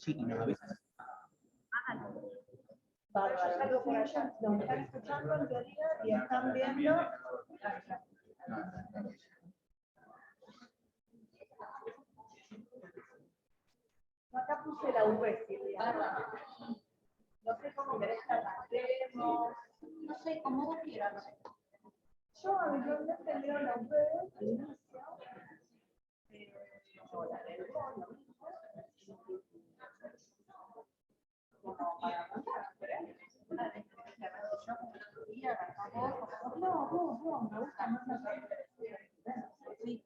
Sí, y nos avisan. Bárbaro. Yo salgo por allá, nos están escuchando en teoría y están viendo. Acá puse la V, Silvia. No sé cómo querés que arranquemos. No sé, como vos quieras. Yo habitualmente leo la V al inicio. O la del bono. Como para arrancar, ¿eh? No, me gusta más la parte. Sí.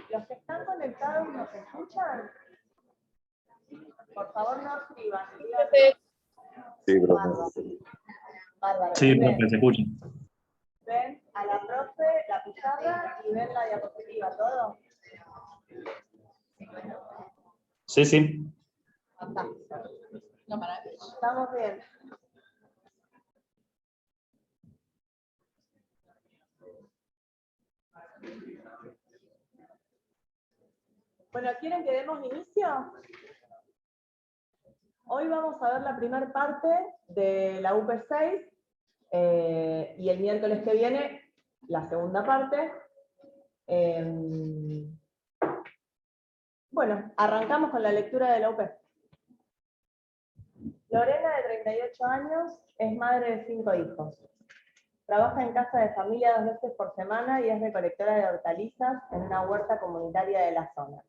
Los que están conectados, ¿nos escuchan? Por favor, no escriban. Sí, profe. Bárbaro. Sí, Ven, profe, se escucha. ven a la profe, la pizarra y ven la diapositiva, ¿todo? Sí, sí. No, maravilloso. Estamos bien. Bueno, ¿quieren que demos inicio? Hoy vamos a ver la primera parte de la UP6 y el miércoles que viene la segunda parte. Bueno, arrancamos con la lectura de la UP. Lorena, de 38 años, es madre de 5 hijos. Trabaja en casa de familia 2 veces por semana y es recolectora de hortalizas en una huerta comunitaria de la zona.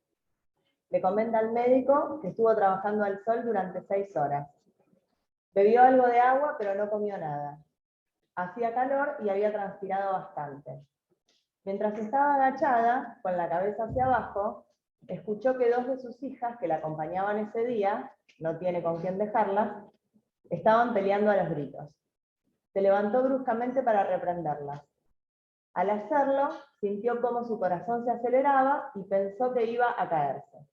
Le comenta al médico que estuvo trabajando al sol durante 6 horas. Bebió algo de agua, pero no comió nada. Hacía calor y había transpirado bastante. Mientras estaba agachada, con la cabeza hacia abajo, escuchó que 2 de sus hijas que la acompañaban ese día, no tiene con quién dejarlas, estaban peleando a los gritos. Se levantó bruscamente para reprenderlas. Al hacerlo, sintió cómo su corazón se aceleraba y pensó que iba a caerse.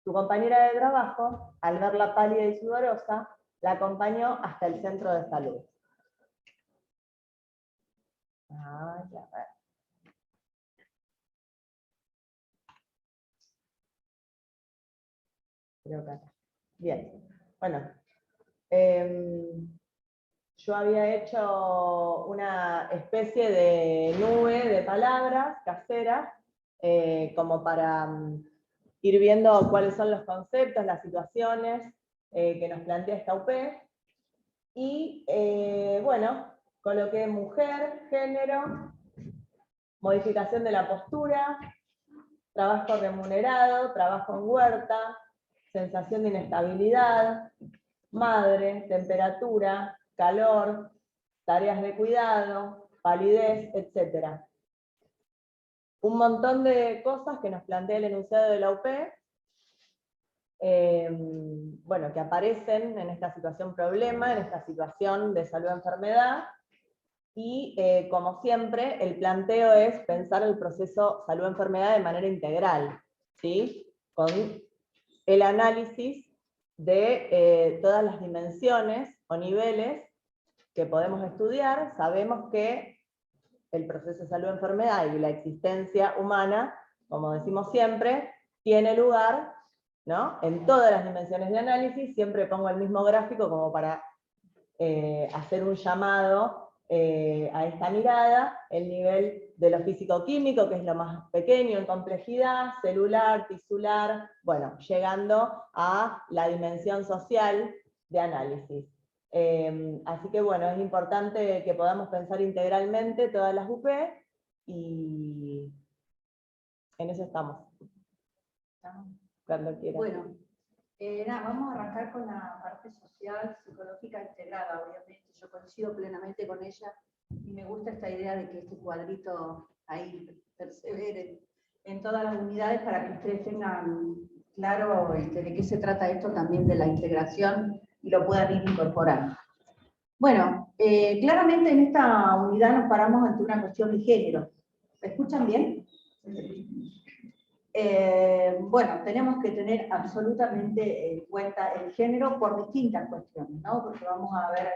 Su compañera de trabajo, al verla pálida y sudorosa, la acompañó hasta el centro de salud. Creo que acá. Bien, bueno. Yo había hecho una especie de nube de palabras caseras, como para ir viendo cuáles son los conceptos, las situaciones que nos plantea esta UP. Y bueno, coloqué mujer, género, modificación de la postura, trabajo remunerado, trabajo en huerta, sensación de inestabilidad, madre, temperatura, calor, tareas de cuidado, palidez, etc. Un montón de cosas que nos plantea el enunciado de la UP, bueno, que aparecen en esta situación problema, en esta situación de salud-enfermedad, y como siempre, el planteo es pensar el proceso salud-enfermedad de manera integral, ¿sí? Con el análisis de todas las dimensiones o niveles que podemos estudiar. Sabemos que el proceso de salud-enfermedad y la existencia humana, como decimos siempre, tiene lugar, ¿no?, en todas las dimensiones de análisis. Siempre pongo el mismo gráfico como para hacer un llamado a esta mirada, el nivel de lo físico-químico, que es lo más pequeño en complejidad, celular, tisular, bueno, llegando a la dimensión social de análisis. Así que bueno, es importante que podamos pensar integralmente todas las UP, y en eso estamos. Cuando quieran. Bueno, nada, vamos a arrancar con la parte social, psicológica integrada, obviamente. Yo coincido plenamente con ella y me gusta esta idea de que este cuadrito ahí persevere en todas las unidades para que ustedes tengan claro de qué se trata esto también de la integración y lo puedan ir incorporando. Bueno, claramente en esta unidad nos paramos ante una cuestión de género. ¿Me escuchan bien? bueno, tenemos que tener absolutamente en cuenta el género por distintas cuestiones, ¿no? Porque vamos a ver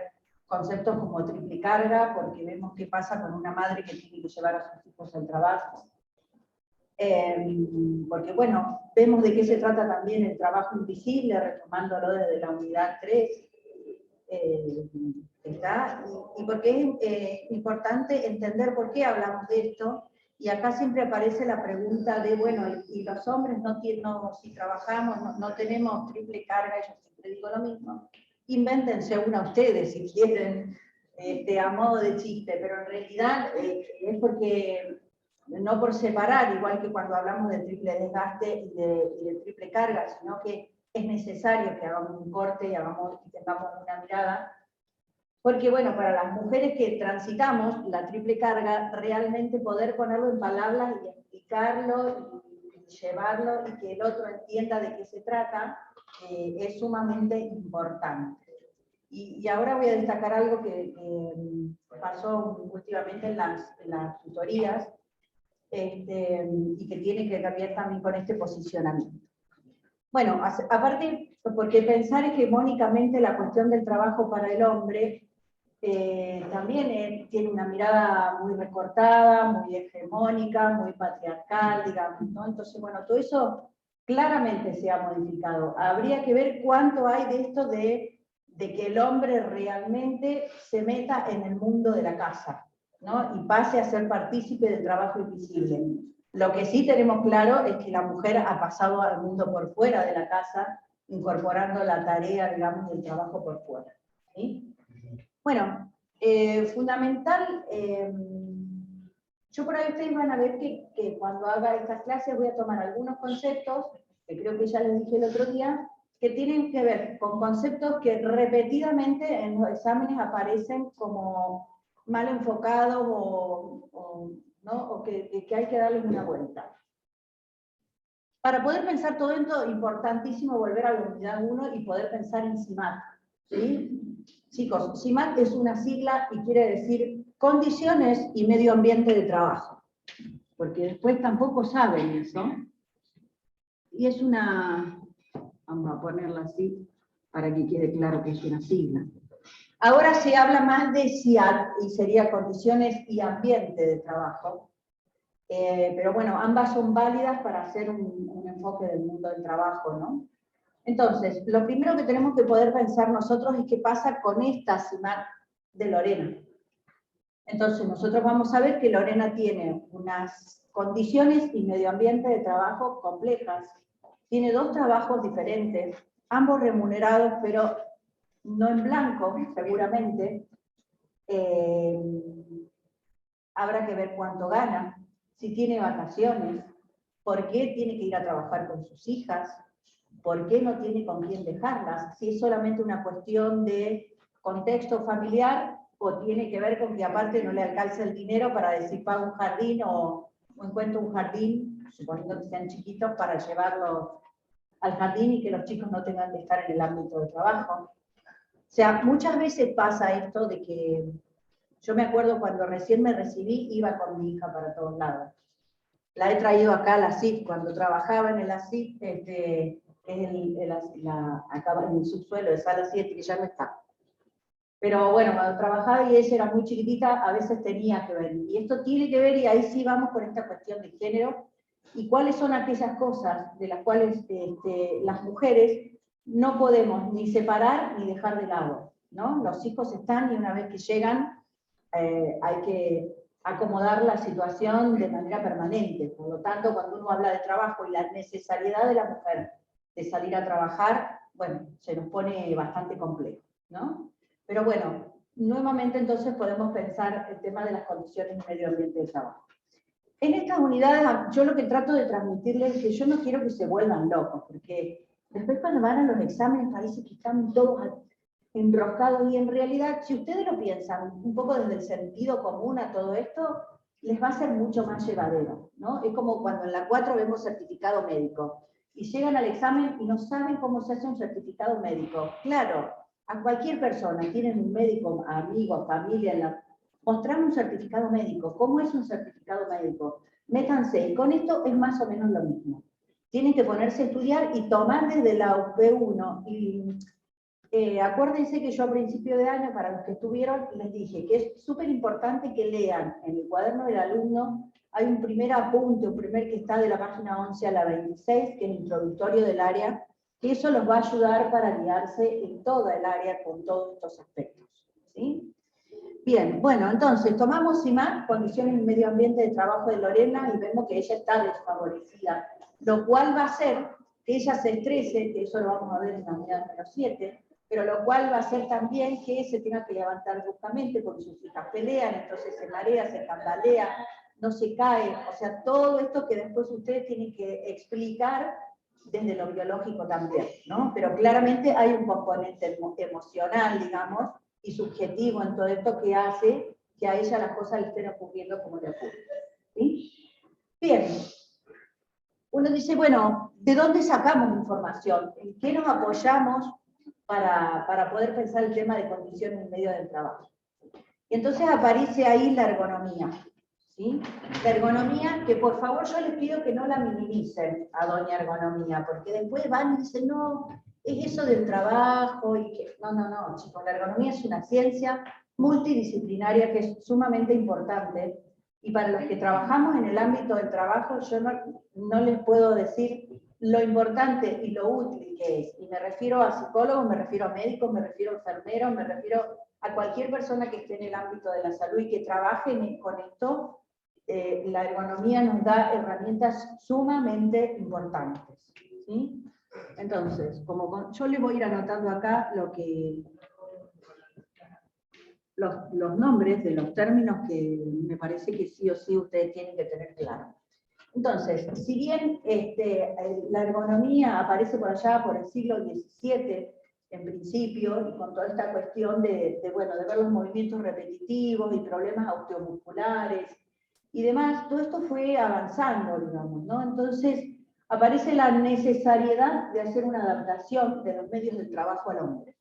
conceptos como triple carga, porque vemos qué pasa con una madre que tiene que llevar a sus hijos al trabajo. Porque, bueno, vemos de qué se trata también el trabajo invisible, retomándolo desde la unidad 3, y porque es importante entender por qué hablamos de esto, y acá siempre aparece la pregunta de, bueno, y los hombres si trabajamos, no tenemos triple carga, yo siempre digo lo mismo, invéntense una ustedes si quieren, a modo de chiste, pero en realidad es porque, no por separar, igual que cuando hablamos de triple desgaste y de triple carga, sino que es necesario que hagamos un corte y tengamos una mirada, porque bueno, para las mujeres que transitamos la triple carga, realmente poder ponerlo en palabras y explicarlo y llevarlo y que el otro entienda de qué se trata, es sumamente importante. Y ahora voy a destacar algo que pasó últimamente en las tutorías, y que tiene que ver también con este posicionamiento. Bueno, aparte, porque pensar hegemónicamente la cuestión del trabajo para el hombre también tiene una mirada muy recortada, muy hegemónica, muy patriarcal, digamos, ¿no? Entonces, bueno, todo eso claramente se ha modificado. Habría que ver cuánto hay de esto de que el hombre realmente se meta en el mundo de la casa, ¿no? Y pase a ser partícipe del trabajo invisible. Lo que sí tenemos claro es que la mujer ha pasado al mundo por fuera de la casa, incorporando la tarea, digamos, del trabajo por fuera, ¿sí? Bueno, fundamental, yo por ahí ustedes van a ver que cuando haga estas clases voy a tomar algunos conceptos, que creo que ya les dije el otro día, que tienen que ver con conceptos que repetidamente en los exámenes aparecen como mal enfocados ¿no? o que hay que darles una vuelta. Para poder pensar todo esto, importantísimo volver a la unidad 1 y poder pensar en CIMAT, ¿sí? Chicos, CIMAT es una sigla y quiere decir condiciones y medio ambiente de trabajo, porque después tampoco saben eso. Y es vamos a ponerla así, para que quede claro que es una sigla. Ahora se habla más de CIAT, y sería condiciones y ambiente de trabajo, pero bueno, ambas son válidas para hacer un enfoque del mundo del trabajo, ¿no? Entonces, lo primero que tenemos que poder pensar nosotros es qué pasa con esta CIMAT de Lorena. Entonces, nosotros vamos a ver que Lorena tiene unas condiciones y medio ambiente de trabajo complejas. Tiene 2 trabajos diferentes, ambos remunerados, pero no en blanco, seguramente. Habrá que ver cuánto gana, si tiene vacaciones, por qué tiene que ir a trabajar con sus hijas, por qué no tiene con quién dejarlas, si es solamente una cuestión de contexto familiar o tiene que ver con que aparte no le alcanza el dinero para decir pago un jardín o encuentro un jardín, suponiendo que sean chiquitos, para llevarlos al jardín y que los chicos no tengan que estar en el ámbito de trabajo. O sea, muchas veces pasa esto de que yo me acuerdo cuando recién me recibí, iba con mi hija para todos lados. La he traído acá a la CIP, cuando trabajaba en el ACIP, acá en el subsuelo de sala 7, que ya no está. Pero bueno, cuando trabajaba y ella era muy chiquitita, a veces tenía que ver. Y esto tiene que ver, y ahí sí vamos con esta cuestión de género, y cuáles son aquellas cosas de las cuales las mujeres no podemos ni separar ni dejar de lado, ¿no? Los hijos están y una vez que llegan, hay que acomodar la situación de manera permanente. Por lo tanto, cuando uno habla de trabajo y la necesariedad de la mujer de salir a trabajar, bueno, se nos pone bastante complejo, ¿no? Pero bueno, nuevamente entonces podemos pensar el tema de las condiciones y medio ambiente de trabajo. En estas unidades, yo lo que trato de transmitirles es que yo no quiero que se vuelvan locos, porque después cuando van a los exámenes parece que están todos enroscados, y en realidad, si ustedes lo piensan un poco desde el sentido común a todo esto, les va a ser mucho más llevadero, ¿no? Es como cuando en la 4 vemos certificado médico, y llegan al examen y no saben cómo se hace un certificado médico. Claro, a cualquier persona, tienen un médico, amigo, familia, mostrame un certificado médico. ¿Cómo es un certificado médico? Métanse, y con esto es más o menos lo mismo. tienen que ponerse a estudiar y tomar desde la B1. Y acuérdense que yo a principio de año, para los que estuvieron, les dije que es súper importante que lean en el cuaderno del alumno. Hay un primer apunte, un primer que está de la página 11 a la 26, que es introductorio del área, que eso los va a ayudar para guiarse en toda el área con todos estos aspectos, ¿sí? Bien, bueno, entonces tomamos CIMAC, condiciones y medio ambiente de trabajo de Lorena, y vemos que ella está desfavorecida, lo cual va a hacer que ella se estrese, que eso lo vamos a ver en la unidad número 7, pero lo cual va a hacer también que se tenga que levantar bruscamente porque sus hijas pelean, entonces se marea, se tambalea, no se cae, o sea, todo esto que después ustedes tienen que explicar desde lo biológico también, ¿no? Pero claramente hay un componente emocional, digamos, y subjetivo en todo esto que hace que a ella las cosas le estén ocurriendo como le ocurren, ¿sí? Bien. Uno dice, bueno, ¿de dónde sacamos información? ¿En qué nos apoyamos para poder pensar el tema de condiciones en medio del trabajo? Y entonces aparece ahí la ergonomía, ¿sí? La ergonomía, que por favor yo les pido que no la minimicen a doña ergonomía, porque después van y dicen, no, es eso del trabajo, y que... No, chicos, la ergonomía es una ciencia multidisciplinaria que es sumamente importante, y para los que trabajamos en el ámbito del trabajo, yo no les puedo decir lo importante y lo útil que es, y me refiero a psicólogos, me refiero a médicos, me refiero a enfermeros, me refiero a cualquier persona que esté en el ámbito de la salud y que trabaje con esto. La ergonomía nos da herramientas sumamente importantes, ¿sí? Entonces, yo les voy a ir anotando acá los nombres de los términos que me parece que sí o sí ustedes tienen que tener claro. Entonces, si bien la ergonomía aparece por allá por el siglo XVII, en principio, y con toda esta cuestión de ver los movimientos repetitivos y problemas osteomusculares y demás, todo esto fue avanzando, digamos, ¿no? Entonces, aparece la necesariedad de hacer una adaptación de los medios de trabajo al hombre.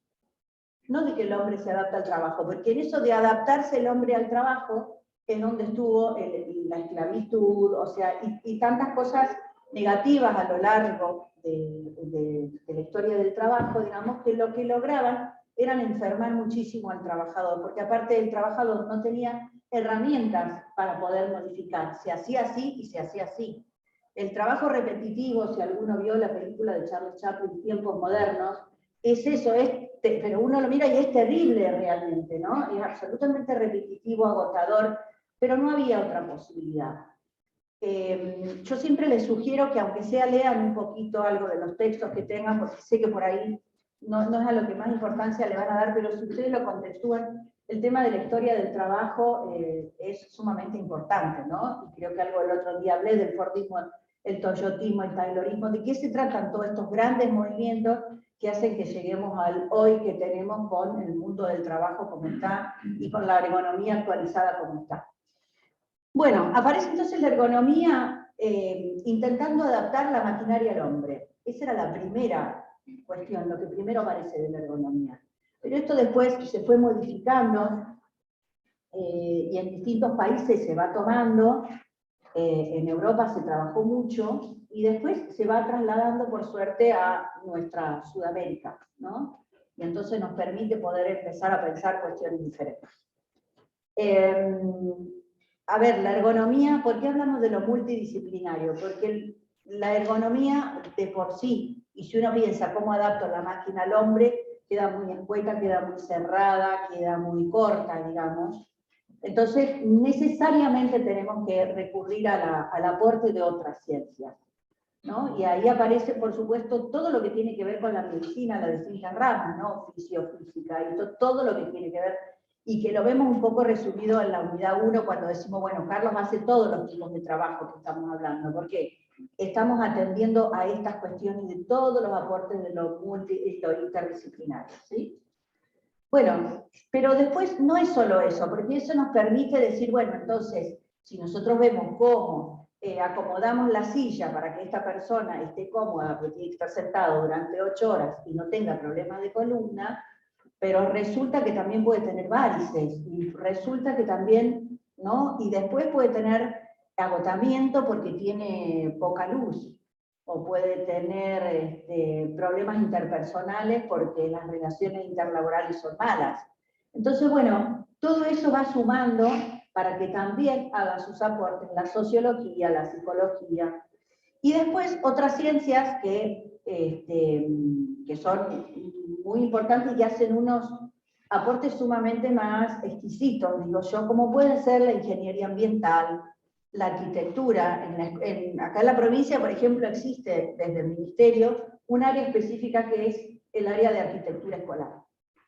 No de que el hombre se adapta al trabajo, porque en eso de adaptarse el hombre al trabajo es donde estuvo la esclavitud, o sea, y tantas cosas negativas a lo largo de la historia del trabajo, digamos, que lo que lograban eran enfermar muchísimo al trabajador, porque aparte el trabajador no tenía herramientas para poder modificar, se hacía así y se hacía así. El trabajo repetitivo, si alguno vio la película de Charles Chaplin, Tiempos Modernos, es eso, pero uno lo mira y es terrible realmente, ¿no? Es absolutamente repetitivo, agotador, pero no había otra posibilidad. Yo siempre les sugiero que aunque sea lean un poquito algo de los textos que tengan, porque sé que por ahí no es a lo que más importancia le van a dar, pero si ustedes lo contextúan, el tema de la historia del trabajo es sumamente importante, ¿no? Y creo que algo el otro día hablé del Fordismo, el Toyotismo, el Taylorismo, de qué se tratan todos estos grandes movimientos que hacen que lleguemos al hoy que tenemos con el mundo del trabajo como está y con la ergonomía actualizada como está. Bueno, aparece entonces la ergonomía intentando adaptar la maquinaria al hombre. Esa era la primera cuestión, lo que primero aparece de la ergonomía. Pero esto después se fue modificando y en distintos países se va tomando. En Europa se trabajó mucho y después se va trasladando por suerte a nuestra Sudamérica, ¿no? Y entonces nos permite poder empezar a pensar cuestiones diferentes. A ver, la ergonomía, ¿por qué hablamos de lo multidisciplinario? Porque la ergonomía de por sí, y si uno piensa cómo adapto la máquina al hombre, queda muy escueta, queda muy cerrada, queda muy corta, digamos. Entonces, necesariamente tenemos que recurrir al aporte de otras ciencias, ¿no? Y ahí aparece, por supuesto, todo lo que tiene que ver con la medicina, las distintas ramas, ¿no? Fisiofísica, y todo lo que tiene que ver, y que lo vemos un poco resumido en la unidad 1 cuando decimos, bueno, Carlos hace todos los tipos de trabajo que estamos hablando, porque estamos atendiendo a estas cuestiones de todos los aportes de lo interdisciplinario, ¿sí? Bueno, pero después no es solo eso, porque eso nos permite decir, bueno, entonces, si nosotros vemos cómo acomodamos la silla para que esta persona esté cómoda, porque tiene que estar sentado durante 8 horas y no tenga problemas de columna, pero resulta que también puede tener varices, y resulta que también, ¿no? Y después puede tener agotamiento porque tiene poca luz. o puede tener problemas interpersonales porque las relaciones interlaborales son malas. Entonces, bueno, todo eso va sumando para que también haga sus aportes la sociología, la psicología, y después otras ciencias que son muy importantes y que hacen unos aportes sumamente más exquisitos, digo yo, como puede ser la ingeniería ambiental, la arquitectura. Acá en la provincia, por ejemplo, existe desde el ministerio un área específica que es el área de arquitectura escolar,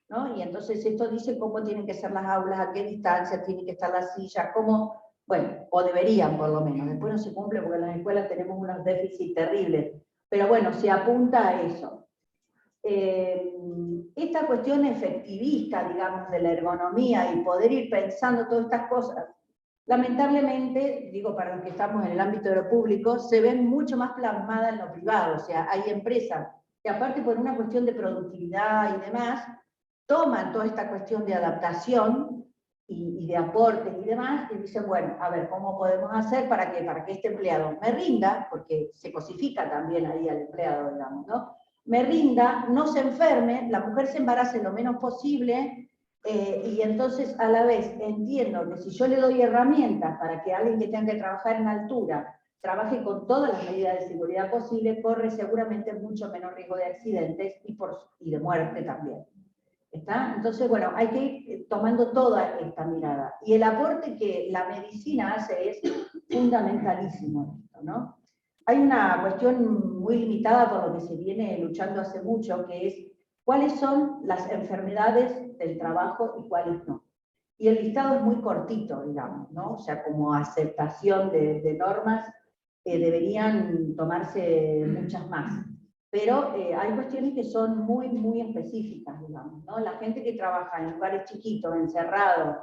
¿no? Y entonces esto dice cómo tienen que ser las aulas, a qué distancia tienen que estar las sillas, cómo, bueno, o deberían por lo menos, después no se cumple porque en las escuelas tenemos unos déficits terribles, pero bueno, se apunta a eso. Esta cuestión efectivista, digamos, de la ergonomía y poder ir pensando todas estas cosas, lamentablemente, digo, para los que estamos en el ámbito de lo público, se ven mucho más plasmadas en lo privado. O sea, hay empresas que aparte por una cuestión de productividad y demás, toman toda esta cuestión de adaptación y de aportes y demás, y dicen, bueno, a ver, ¿cómo podemos hacer para que este empleado me rinda? Porque se cosifica también ahí al empleado, digamos, ¿no? Me rinda, no se enferme, la mujer se embarace lo menos posible, y entonces a la vez entiendo que si yo le doy herramientas para que alguien que tenga que trabajar en altura trabaje con todas las medidas de seguridad posibles, corre seguramente mucho menor riesgo de accidentes y de muerte también. ¿Está? Entonces, bueno, hay que ir tomando toda esta mirada. Y el aporte que la medicina hace es fundamentalísimo, ¿no? Hay una cuestión muy limitada por lo que se viene luchando hace mucho, que es cuáles son las enfermedades del trabajo y cuáles no. Y el listado es muy cortito, digamos, ¿no? O sea, como aceptación de normas, deberían tomarse muchas más. Pero hay cuestiones que son muy, muy específicas, digamos, ¿no? La gente que trabaja en lugares chiquitos, encerrados,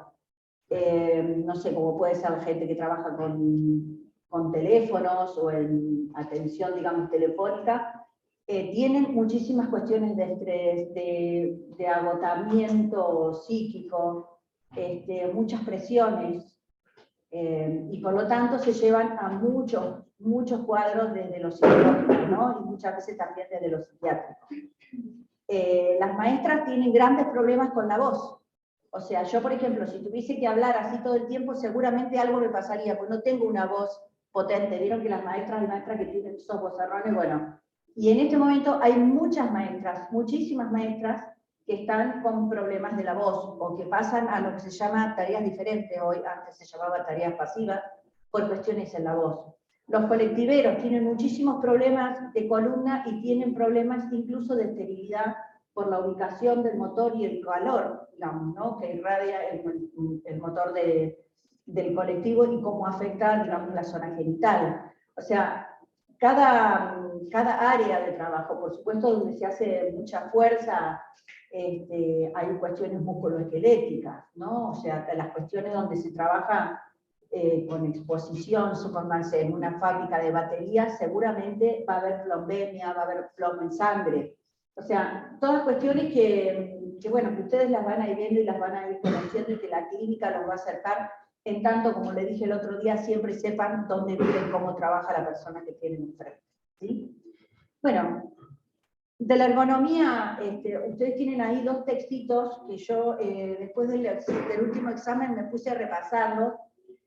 no sé, como puede ser la gente que trabaja con teléfonos o en atención, digamos, telefónica, tienen muchísimas cuestiones de estrés, de agotamiento psíquico, muchas presiones, y por lo tanto se llevan a muchos cuadros desde lo psicológico, ¿no? Y muchas veces también desde lo psiquiátrico. Las maestras tienen grandes problemas con la voz. O sea, yo, por ejemplo, si tuviese que hablar así todo el tiempo, seguramente algo me pasaría, pues no tengo una voz potente. Vieron que las maestras y maestras que tienen esos vozarrones, bueno. Y en este momento hay muchas maestras, muchísimas maestras, que están con problemas de la voz, o que pasan a lo que se llama tareas diferentes, hoy antes se llamaba tareas pasivas, por cuestiones en la voz. Los colectiveros tienen muchísimos problemas de columna y tienen problemas incluso de esterilidad por la ubicación del motor y el calor, digamos, ¿no? Que irradia el motor del colectivo y cómo afecta, digamos, la zona genital. O sea, cada área de trabajo, por supuesto, donde se hace mucha fuerza, hay cuestiones musculoesqueléticas, ¿no? O sea, las cuestiones donde se trabaja con exposición, supónganse, en una fábrica de baterías, seguramente va a haber plombemia, va a haber plomo en sangre. O sea, todas cuestiones que, bueno, que ustedes las van a ir viendo y las van a ir conociendo y que la clínica los va a acercar, en tanto, como le dije el otro día, siempre sepan dónde vive y cómo trabaja la persona que tienen enfrente, ¿sí? Bueno, de la ergonomía, ustedes tienen ahí dos textitos que yo, después del último examen, me puse a repasarlos,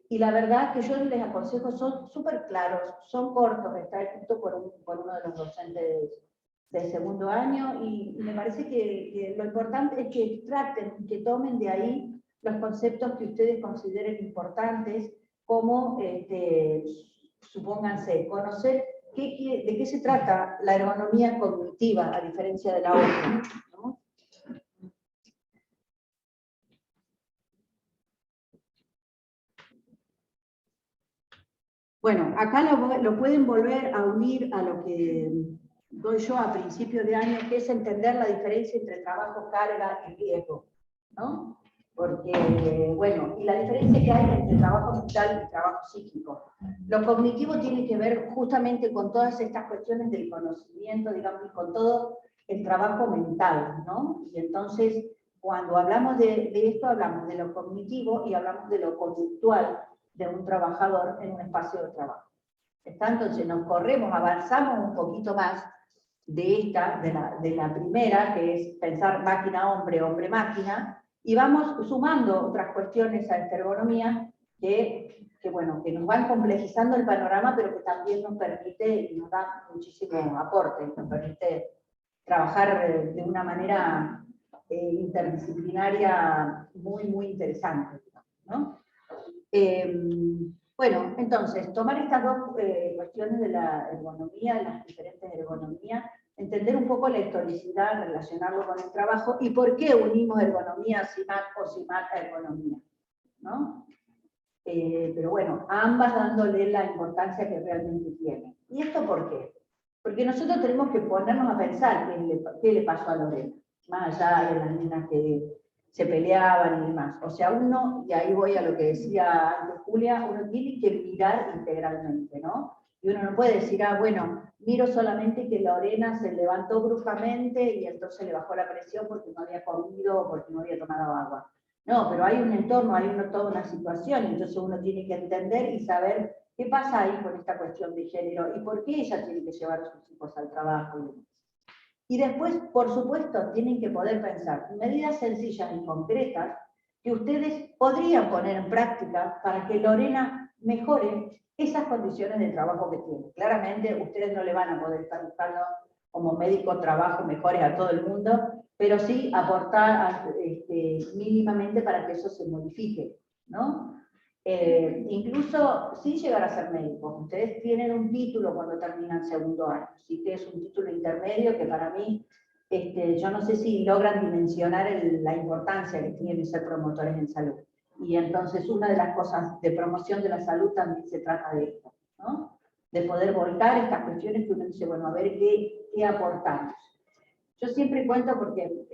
y la verdad que yo les aconsejo, son súper claros, son cortos, está escrito por uno de los docentes del segundo año, y me parece que lo importante es que extracten, que tomen de ahí los conceptos que ustedes consideren importantes, como, supónganse, conocer de qué se trata la ergonomía cognitiva, a diferencia de la otra, ¿no? Bueno, acá lo pueden volver a unir a lo que doy yo a principio de año, que es entender la diferencia entre trabajo, carga y riesgo, ¿no? Porque, bueno, y la diferencia que hay entre trabajo mental y trabajo psíquico. Lo cognitivo tiene que ver justamente con todas estas cuestiones del conocimiento, digamos, y con todo el trabajo mental, ¿no? Y entonces, cuando hablamos de esto, hablamos de lo cognitivo y hablamos de lo conductual de un trabajador en un espacio de trabajo. ¿Está? Entonces nos corremos, avanzamos un poquito más de la primera, que es pensar máquina-hombre, hombre-máquina, y vamos sumando otras cuestiones a esta ergonomía que nos van complejizando el panorama, pero que también nos permite y nos da muchísimo aporte, nos permite trabajar de una manera interdisciplinaria muy, muy interesante, ¿no? Bueno, entonces, tomar estas dos cuestiones de la ergonomía, de las diferentes ergonomías, entender un poco la historicidad, relacionarlo con el trabajo, y por qué unimos ergonomía, CIMAC o CIMAC a ergonomía, ¿no? Pero bueno, ambas dándole la importancia que realmente tienen. ¿Y esto por qué? Porque nosotros tenemos que ponernos a pensar qué le pasó a Lorena, más allá de las niñas que se peleaban y demás. O sea, uno, y ahí voy a lo que decía antes Julia, uno tiene que mirar integralmente, ¿no? Y uno no puede decir, bueno, miro solamente que Lorena se levantó bruscamente y entonces le bajó la presión porque no había comido o porque no había tomado agua. No, pero hay un entorno, hay toda una situación, entonces uno tiene que entender y saber qué pasa ahí con esta cuestión de género y por qué ella tiene que llevar a sus hijos al trabajo y demás. Y después, por supuesto, tienen que poder pensar medidas sencillas y concretas que ustedes podrían poner en práctica para que Lorena mejore esas condiciones de trabajo que tiene. Claramente, ustedes no le van a poder estar buscando como médico trabajo mejores a todo el mundo, pero sí aportar mínimamente para que eso se modifique, ¿no? Incluso sin llegar a ser médicos, ustedes tienen un título cuando terminan segundo año, sí que es un título intermedio que para mí, yo no sé si logran dimensionar la importancia que tiene ser promotores en salud. Y entonces una de las cosas de promoción de la salud también se trata de esto, ¿no? De poder volcar estas cuestiones que uno dice, bueno, a ver qué aportamos. Yo siempre cuento porque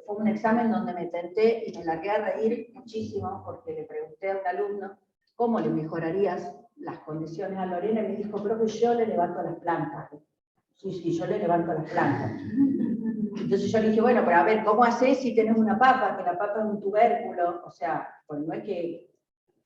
fue un examen donde me tenté y me largué a reír muchísimo porque le pregunté a un alumno cómo le mejorarías las condiciones a Lorena y me dijo, profe, yo le levanto las plantas. Sí, yo le levanto las plantas. Entonces yo le dije, bueno, pero a ver, ¿cómo haces si tenés una papa? Que la papa es un tubérculo, o sea, pues no es que...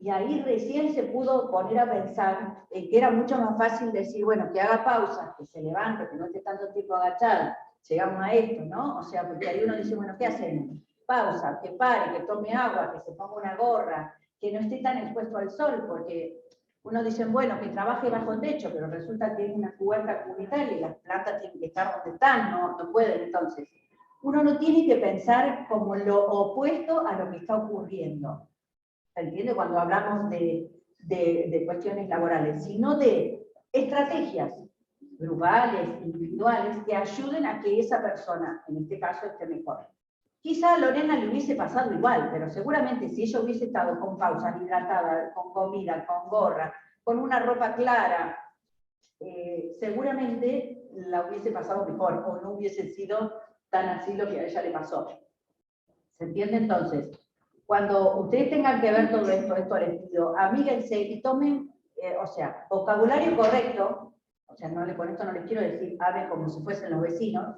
Y ahí recién se pudo poner a pensar que era mucho más fácil decir, bueno, que haga pausas, que se levante, que no esté tanto tiempo agachada. Llegamos a esto, ¿no? O sea, porque ahí uno dice, bueno, ¿qué hacemos? Pausa, que pare, que tome agua, que se ponga una gorra, que no esté tan expuesto al sol, porque uno dice, bueno, que trabaje bajo techo, pero resulta que es una cubierta comunitaria y las plantas tienen que estar donde están, no pueden. Entonces, uno no tiene que pensar como lo opuesto a lo que está ocurriendo. ¿Se entiende? Cuando hablamos de cuestiones laborales, sino de estrategias grupales, individuales, que ayuden a que esa persona, en este caso, esté mejor. Quizá a Lorena le hubiese pasado igual, pero seguramente si ella hubiese estado con pausas, hidratada, con comida, con gorra, con una ropa clara, seguramente la hubiese pasado mejor, o no hubiese sido tan así lo que a ella le pasó. ¿Se entiende entonces? Cuando ustedes tengan que ver todo esto les pido, amíguense y tomen, vocabulario correcto, o sea, con esto no les quiero decir, hablen como si fuesen los vecinos,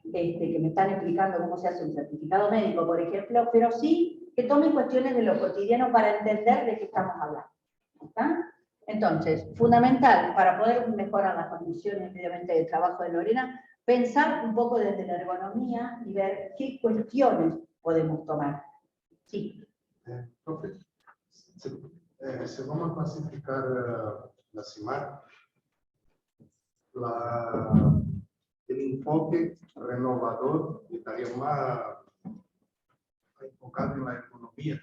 que me están explicando cómo se hace un certificado médico, por ejemplo, pero sí que tomen cuestiones de lo cotidiano para entender de qué estamos hablando. ¿Está? Entonces, fundamental para poder mejorar las condiciones obviamente de trabajo de Lorena, pensar un poco desde la ergonomía y ver qué cuestiones podemos tomar. Sí. Profe, se vamos a clasificar la CIMAC, el enfoque renovador estaría más enfocado en la economía.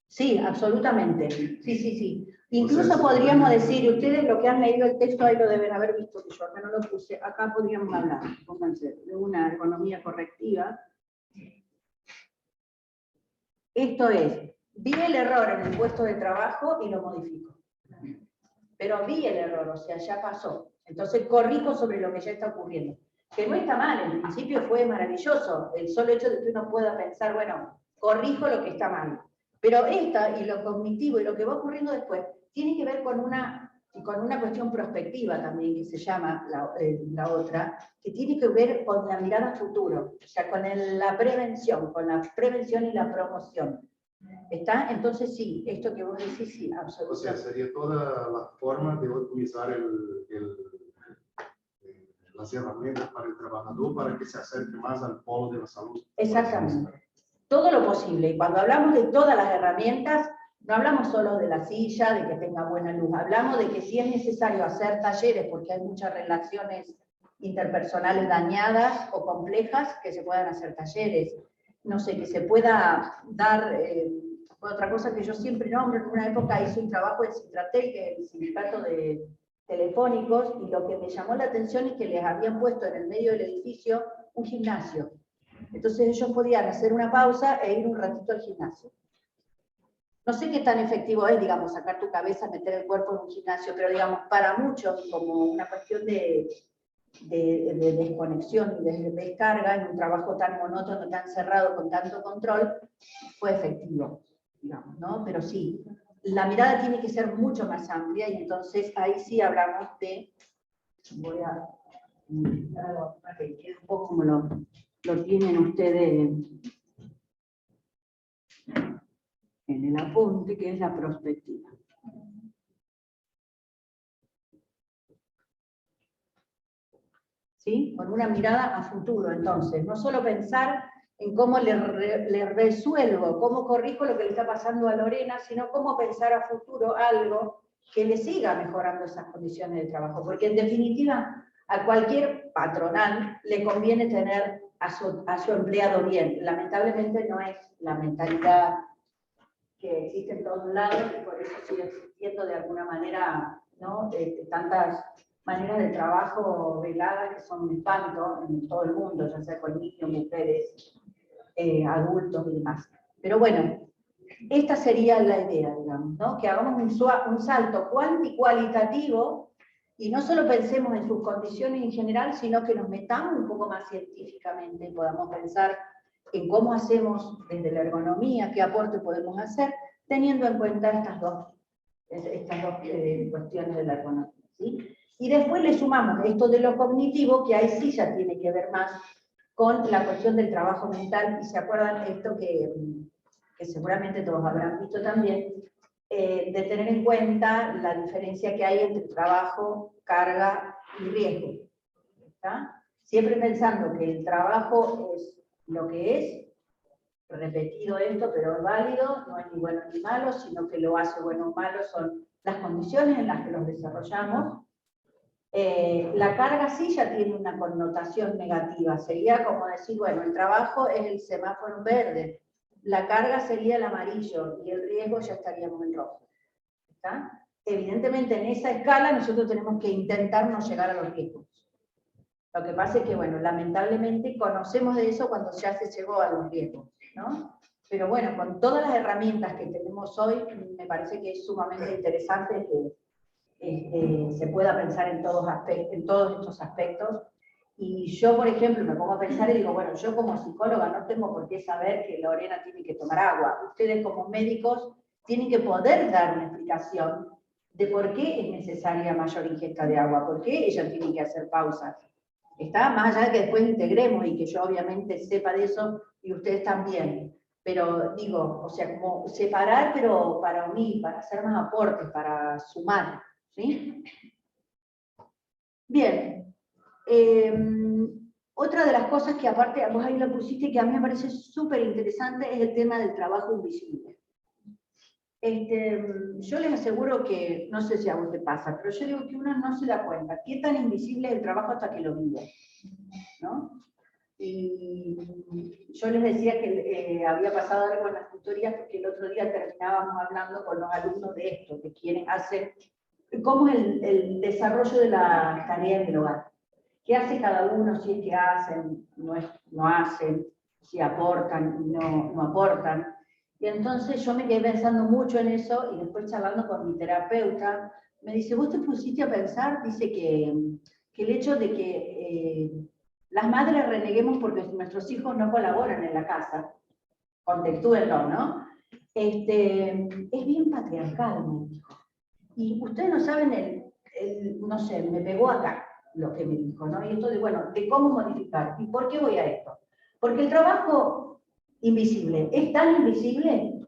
Sí, absolutamente. Sí. Incluso podríamos decir, ustedes lo que han leído el texto ahí lo deben haber visto, que yo acá no lo puse, acá podríamos hablar, pónganse, de una ergonomía correctiva. Esto es, vi el error en el puesto de trabajo y lo modifico. Pero vi el error, o sea, ya pasó. Entonces corrijo sobre lo que ya está ocurriendo. Que no está mal, en principio fue maravilloso. El solo hecho de que uno pueda pensar, bueno, corrijo lo que está mal. Pero esta y lo cognitivo y lo que va ocurriendo después tiene que ver con una cuestión prospectiva también, que se llama la otra, que tiene que ver con la mirada a futuro, o sea, con la prevención y la promoción. ¿Está? Entonces sí, esto que vos decís, sí, O sea, absolutamente. sería toda la forma de optimizar las herramientas para el trabajador para que se acerque más al polo de la salud. Exactamente. Todo lo posible. Y cuando hablamos de todas las herramientas, no hablamos solo de la silla, de que tenga buena luz. Hablamos de que si es necesario hacer talleres, porque hay muchas relaciones interpersonales dañadas o complejas, que se puedan hacer talleres. No sé, que se pueda dar... otra cosa que yo siempre nombro, en una época hice un trabajo en Citratel, que es el sindicato de telefónicos, y lo que me llamó la atención es que les habían puesto en el medio del edificio un gimnasio. Entonces ellos podían hacer una pausa e ir un ratito al gimnasio. No sé qué tan efectivo es, digamos, sacar tu cabeza, meter el cuerpo en un gimnasio, pero digamos, para muchos, como una cuestión de desconexión y de descarga en un trabajo tan monótono, tan cerrado, con tanto control, fue efectivo, digamos, ¿no? Pero sí, la mirada tiene que ser mucho más amplia y entonces ahí sí hablamos de, voy a para que quede un poco como lo tienen ustedes en el apunte, que es la perspectiva. ¿Sí? Con una mirada a futuro, entonces, no solo pensar en cómo le resuelvo, cómo corrijo lo que le está pasando a Lorena, sino cómo pensar a futuro algo que le siga mejorando esas condiciones de trabajo, porque en definitiva a cualquier patronal le conviene tener a su empleado bien. Lamentablemente no es la mentalidad que existe en todos lados y por eso sigue existiendo de alguna manera, ¿no? Tantas maneras de trabajo veladas que son un espanto en todo el mundo, ya sea con niños, mujeres, adultos y demás. Pero bueno, esta sería la idea, digamos, ¿no? Que hagamos un salto cualitativo y no solo pensemos en sus condiciones en general, sino que nos metamos un poco más científicamente y podamos pensar en cómo hacemos desde la ergonomía, qué aporte podemos hacer, teniendo en cuenta estas dos cuestiones de la ergonomía, ¿sí? Y después le sumamos esto de lo cognitivo, que ahí sí ya tiene que ver más con la cuestión del trabajo mental, y se acuerdan esto que seguramente todos habrán visto también, de tener en cuenta la diferencia que hay entre trabajo, carga y riesgo. ¿Está? Siempre pensando que el trabajo es lo que es, repetido esto, pero es válido, no es ni bueno ni malo, sino que lo hace bueno o malo son las condiciones en las que los desarrollamos. La carga sí ya tiene una connotación negativa, sería como decir, bueno, el trabajo es el semáforo verde, la carga sería el amarillo y el riesgo ya estaríamos en rojo. ¿Está? Evidentemente en esa escala nosotros tenemos que intentar no llegar a los riesgos. Lo que pasa es que, bueno, lamentablemente conocemos de eso cuando ya se llegó a los riesgos, ¿no? Pero bueno, con todas las herramientas que tenemos hoy, me parece que es sumamente interesante que se pueda pensar en todos estos aspectos. Y yo, por ejemplo, me pongo a pensar y digo, bueno, yo como psicóloga no tengo por qué saber que Lorena tiene que tomar agua. Ustedes como médicos tienen que poder dar una explicación de por qué es necesaria mayor ingesta de agua, por qué ella tiene que hacer pausas. Está más allá de que después integremos y que yo obviamente sepa de eso y ustedes también. Pero digo, o sea, como separar, pero para unir, para hacer más aportes, para sumar. ¿Sí? Bien. Otra de las cosas que aparte vos ahí lo pusiste que a mí me parece súper interesante es el tema del trabajo invisible. Yo les aseguro que, no sé si a vos te pasa, pero yo digo que uno no se da cuenta qué tan invisible es el trabajo hasta que lo vive, ¿no? Y yo les decía que había pasado algo en las tutorías porque el otro día terminábamos hablando con los alumnos de esto, que quieren hacer, cómo es el desarrollo de la tarea en el hogar. ¿Qué hace cada uno? Si es que hacen, no hacen, si aportan, no aportan. Y entonces yo me quedé pensando mucho en eso y después charlando con mi terapeuta, me dice, ¿vos te pusiste a pensar? Dice que el hecho de que las madres reneguemos porque nuestros hijos no colaboran en la casa, contextúenlo, ¿no? Es bien patriarcal, me dijo. Y ustedes no saben, no sé, me pegó acá lo que me dijo, ¿no? Y esto de, bueno, de cómo modificar. ¿Y por qué voy a esto? Porque el trabajo invisible es tan invisible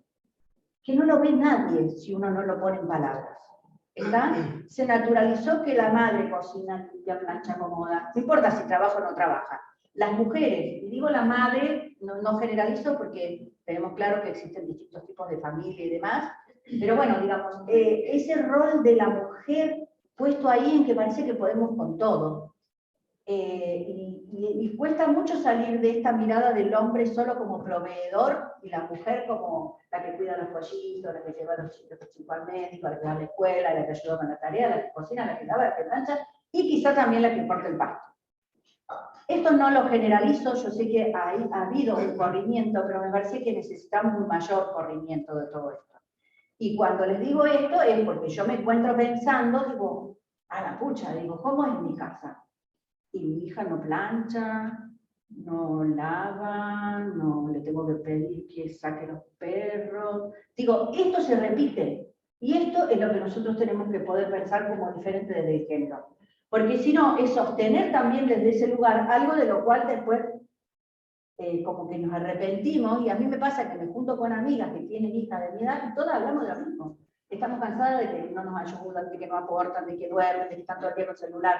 que no lo ve nadie si uno no lo pone en palabras. ¿Está? Se naturalizó que la madre cocina, limpia, plancha, acomoda. No importa si trabaja o no trabaja. Las mujeres, y digo la madre, no generalizo porque tenemos claro que existen distintos tipos de familia y demás, pero bueno, digamos, ese rol de la mujer puesto ahí en que parece que podemos con todo. Y cuesta mucho salir de esta mirada del hombre solo como proveedor y la mujer como la que cuida los pollitos, la que lleva a los chicos al médico, la que va a la escuela, la que ayuda con la tarea, la que cocina, la que lava, la que plancha y quizá también la que corta el pasto. Esto no lo generalizo, yo sé que ha habido un corrimiento, pero me parece que necesitamos un mayor corrimiento de todo esto. Y cuando les digo esto es porque yo me encuentro pensando, digo, a la pucha, digo, ¿cómo es mi casa? Y mi hija no plancha, no lava, no le tengo que pedir que saque los perros. Digo, esto se repite. Y esto es lo que nosotros tenemos que poder pensar como diferente desde el género. Porque si no, es sostener también desde ese lugar algo de lo cual después como que nos arrepentimos. Y a mí me pasa que me junto con amigas que tienen hijas de mi edad y todas hablamos de lo mismo. Estamos cansadas de que no nos ayudan, de que no aportan, de que duermen, de que están todo el día con el celular.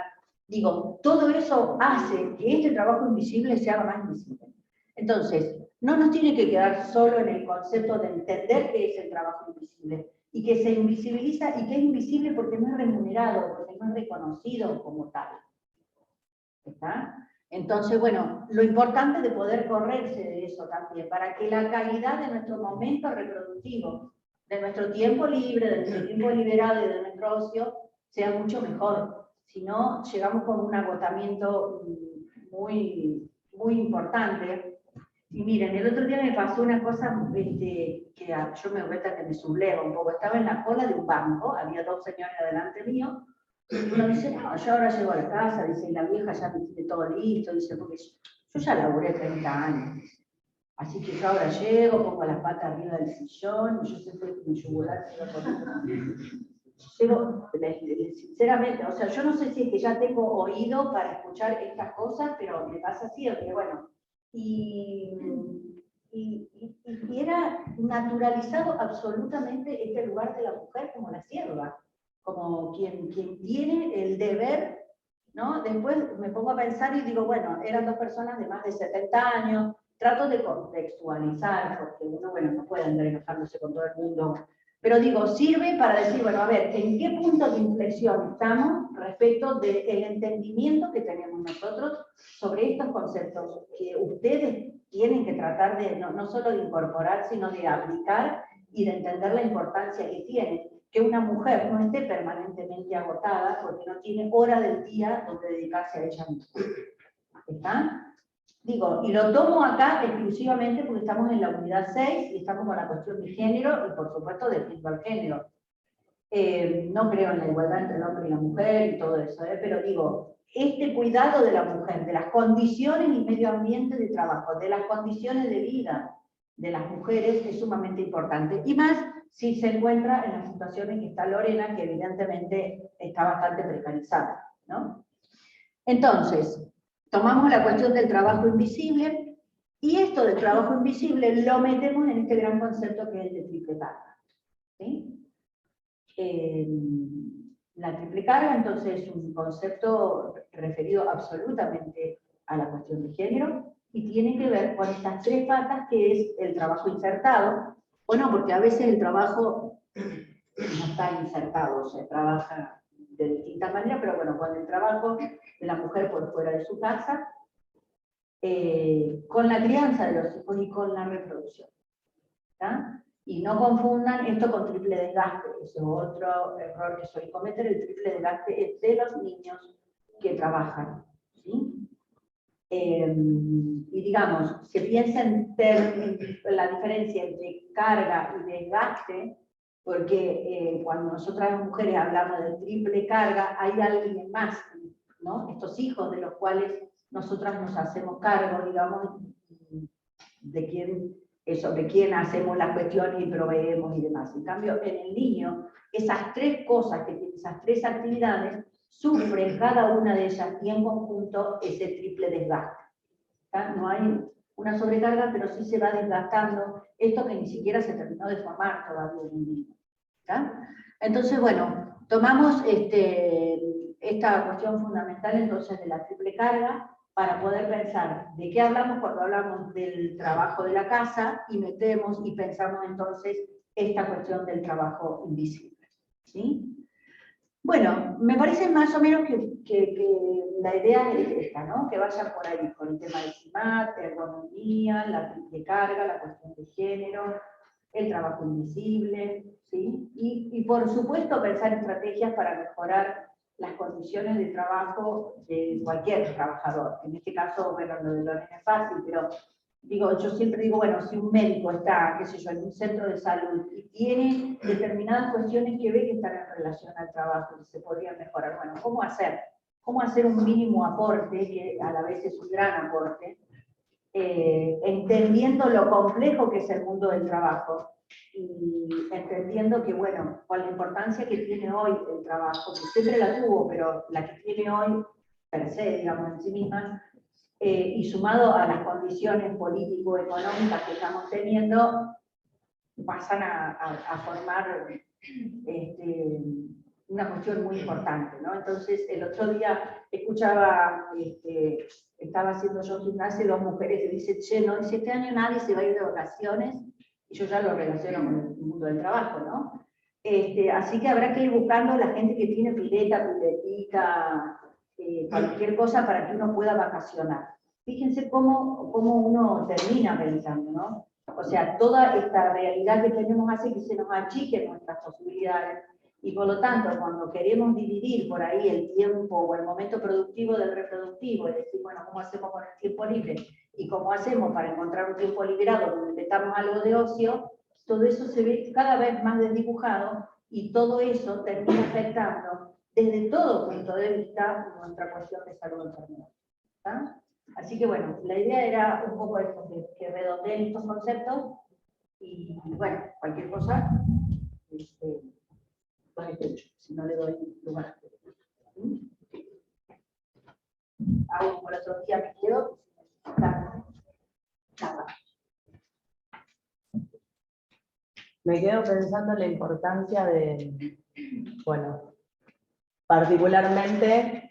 Digo, todo eso hace que este trabajo invisible se haga más invisible. Entonces, no nos tiene que quedar solo en el concepto de entender qué es el trabajo invisible y que se invisibiliza y que es invisible porque no es remunerado, porque no es reconocido como tal. ¿Está? Entonces, bueno, lo importante de poder correrse de eso también, para que la calidad de nuestro momento reproductivo, de nuestro tiempo libre, de nuestro tiempo liberado y de nuestro ocio, sea mucho mejor. Si no, llegamos con un agotamiento muy importante. Y miren, el otro día me pasó una cosa que yo me cuenta que me subleva un poco. Estaba en la cola de un banco, había dos señores delante mío, y uno dice, no, yo ahora llego a la casa, dice, y la vieja ya me tiene todo listo, dice, porque yo ya laburé 30 años. Así que yo ahora llego, pongo las patas arriba del sillón, y yo siempre con mi yugular, sinceramente, o sea, yo no sé si es que ya tengo oído para escuchar estas cosas, pero me pasa así, que bueno, y era naturalizado absolutamente este lugar de la mujer como la sierva, como quien tiene el deber, ¿no? Después me pongo a pensar y digo, bueno, eran dos personas de más de 70 años, trato de contextualizar, porque uno, bueno, no puede andar enojándose con todo el mundo, pero digo, sirve para decir, bueno, a ver, ¿en qué punto de inflexión estamos respecto del entendimiento que tenemos nosotros sobre estos conceptos que ustedes tienen que tratar de, no solo de incorporar, sino de aplicar y de entender la importancia que tiene? Que una mujer no esté permanentemente agotada porque no tiene hora del día donde dedicarse a ella misma. ¿Está? Digo, y lo tomo acá exclusivamente porque estamos en la unidad 6 y estamos con la cuestión de género y por supuesto defiendo al género. No creo en la igualdad entre el hombre y la mujer y todo eso, pero digo, este cuidado de la mujer, de las condiciones y medio ambiente de trabajo, de las condiciones de vida de las mujeres es sumamente importante. Y más si se encuentra en las situaciones en que está Lorena, que evidentemente está bastante precarizada, ¿no? Entonces, tomamos la cuestión del trabajo invisible, y esto del trabajo invisible lo metemos en este gran concepto que es el de triple carga. ¿Sí? La triple carga, entonces, es un concepto referido absolutamente a la cuestión de género, y tiene que ver con estas tres patas que es el trabajo insertado, o no, porque a veces el trabajo no está insertado, se trabaja de distintas maneras, pero bueno, cuando el trabajo de la mujer por fuera de su casa, con la crianza de los hijos y con la reproducción. ¿Tá? Y no confundan esto con triple desgaste, ese es otro error que suele cometer. El triple desgaste es de los niños que trabajan. ¿Sí? Y digamos, se piensa en la diferencia entre carga y desgaste, porque cuando nosotras las mujeres hablamos de triple carga, hay alguien más, ¿no? Estos hijos de los cuales nosotras nos hacemos cargo, digamos, de quién hacemos la cuestión y proveemos y demás. En cambio, en el niño, esas tres cosas que tienen, esas tres actividades, sufren cada una de ellas y en conjunto ese triple desgaste. ¿Tá? No hay una sobrecarga, pero sí se va desgastando esto que ni siquiera se terminó de formar todavía en el niño. ¿Está? Entonces, bueno, tomamos esta cuestión fundamental entonces de la triple carga para poder pensar de qué hablamos cuando hablamos del trabajo de la casa y metemos y pensamos entonces esta cuestión del trabajo invisible. ¿Sí? Bueno, me parece más o menos que la idea es esta, ¿no? Que vayan por ahí, con el tema del CIMAT, la ergonomía, la triple carga, la cuestión de género, el trabajo invisible, ¿sí? Y por supuesto pensar estrategias para mejorar las condiciones de trabajo de cualquier trabajador. En este caso, bueno, lo de Lorena es fácil, pero digo, yo siempre digo, bueno, si un médico está, qué sé yo, en un centro de salud y tiene determinadas cuestiones que ve que están en relación al trabajo y se podrían mejorar, bueno, ¿cómo hacer? ¿Cómo hacer un mínimo aporte, que a la vez es un gran aporte, entendiendo lo complejo que es el mundo del trabajo y entendiendo que, bueno, con la importancia que tiene hoy el trabajo, que siempre la tuvo, pero la que tiene hoy, per se, digamos, en sí misma, y sumado a las condiciones político-económicas que estamos teniendo, pasan a formar una cuestión muy importante, ¿no? Entonces, el otro día escuchaba, estaba haciendo yo gimnasia y dos mujeres que dicen, che, no, dice, este año nadie se va a ir de vacaciones, y yo ya lo relaciono con el mundo del trabajo, ¿no? Así que habrá que ir buscando la gente que tiene pileta, piletica, cualquier cosa para que uno pueda vacacionar. Fíjense cómo uno termina pensando, ¿no? O sea, toda esta realidad que tenemos hace que se nos achiquen nuestras posibilidades y por lo tanto, cuando queremos dividir por ahí el tiempo o el momento productivo del reproductivo, es decir, bueno, ¿cómo hacemos con el tiempo libre? Y cómo hacemos para encontrar un tiempo liberado donde metamos algo de ocio, todo eso se ve cada vez más desdibujado y todo eso termina afectando desde todo punto de vista nuestra cuestión de salud enfermedad. ¿Está? Así que bueno, la idea era un poco esto, que redondeen estos conceptos y bueno, cualquier cosa, los escucho, si no le doy lugar. Hago como el otro día me quedo, nada. Me quedo pensando en la importancia de, bueno, particularmente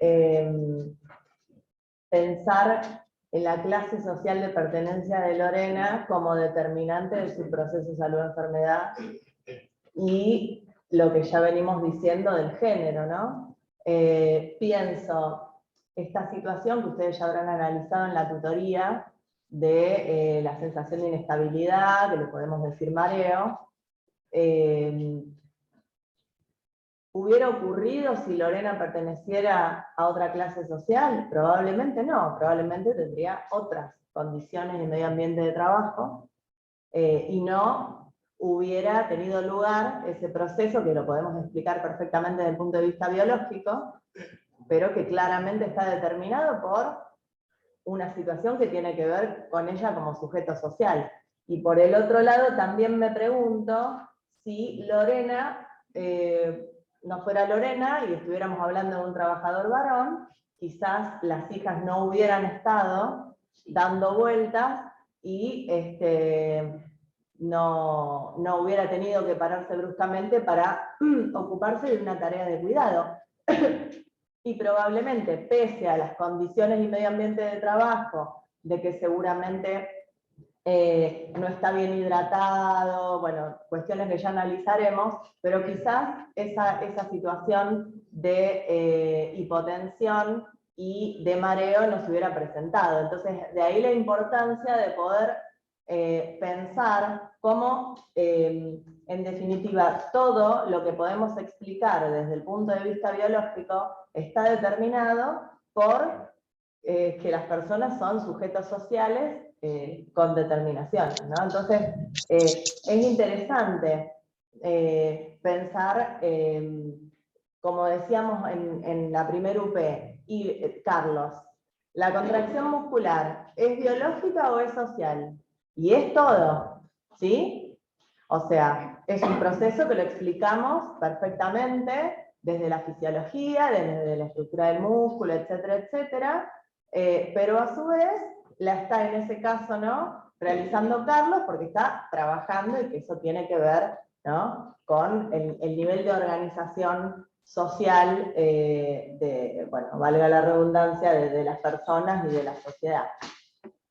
pensar en la clase social de pertenencia de Lorena como determinante de su proceso de salud-enfermedad y lo que ya venimos diciendo del género, ¿no? Pienso esta situación que ustedes ya habrán analizado en la tutoría de la sensación de inestabilidad, que le podemos decir mareo. ¿Hubiera ocurrido si Lorena perteneciera a otra clase social? Probablemente no, probablemente tendría otras condiciones y medio ambiente de trabajo y no hubiera tenido lugar ese proceso que lo podemos explicar perfectamente desde el punto de vista biológico, pero que claramente está determinado por una situación que tiene que ver con ella como sujeto social. Y por el otro lado también me pregunto si Lorena no fuera Lorena y estuviéramos hablando de un trabajador varón, quizás las hijas no hubieran estado dando vueltas y no hubiera tenido que pararse bruscamente para ocuparse de una tarea de cuidado. Y probablemente, pese a las condiciones y medio ambiente de trabajo, de que seguramente no está bien hidratado, bueno, cuestiones que ya analizaremos, pero quizás esa situación de hipotensión y de mareo no se hubiera presentado. Entonces, de ahí la importancia de poder pensar cómo, en definitiva, todo lo que podemos explicar desde el punto de vista biológico está determinado por que las personas son sujetos sociales con determinación, ¿no? Entonces, es interesante pensar, como decíamos en la primera UP, y Carlos, ¿la contracción muscular es biológica o es social? Y es todo, ¿sí? O sea, es un proceso que lo explicamos perfectamente desde la fisiología, desde la estructura del músculo, etcétera, etcétera, pero a su vez la está en ese caso, ¿no?, realizando Carlos, porque está trabajando, y que eso tiene que ver, ¿no?, con el nivel de organización social, bueno, valga la redundancia, de las personas y de la sociedad.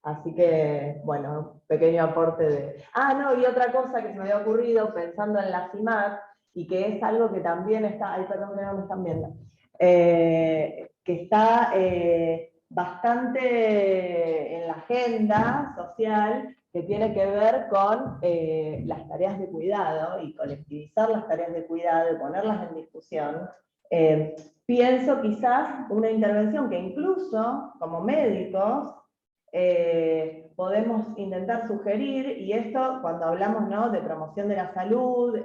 Así que, bueno, pequeño aporte de... Ah, no, y otra cosa que se me había ocurrido pensando en la CIMAD, y que es algo que también está... Ay, perdón que no me están viendo. Que está bastante en la agenda social, que tiene que ver con las tareas de cuidado, y colectivizar las tareas de cuidado, y ponerlas en discusión. Pienso quizás una intervención que incluso, como médicos, podemos intentar sugerir, y esto cuando hablamos, ¿no?, de promoción de la salud,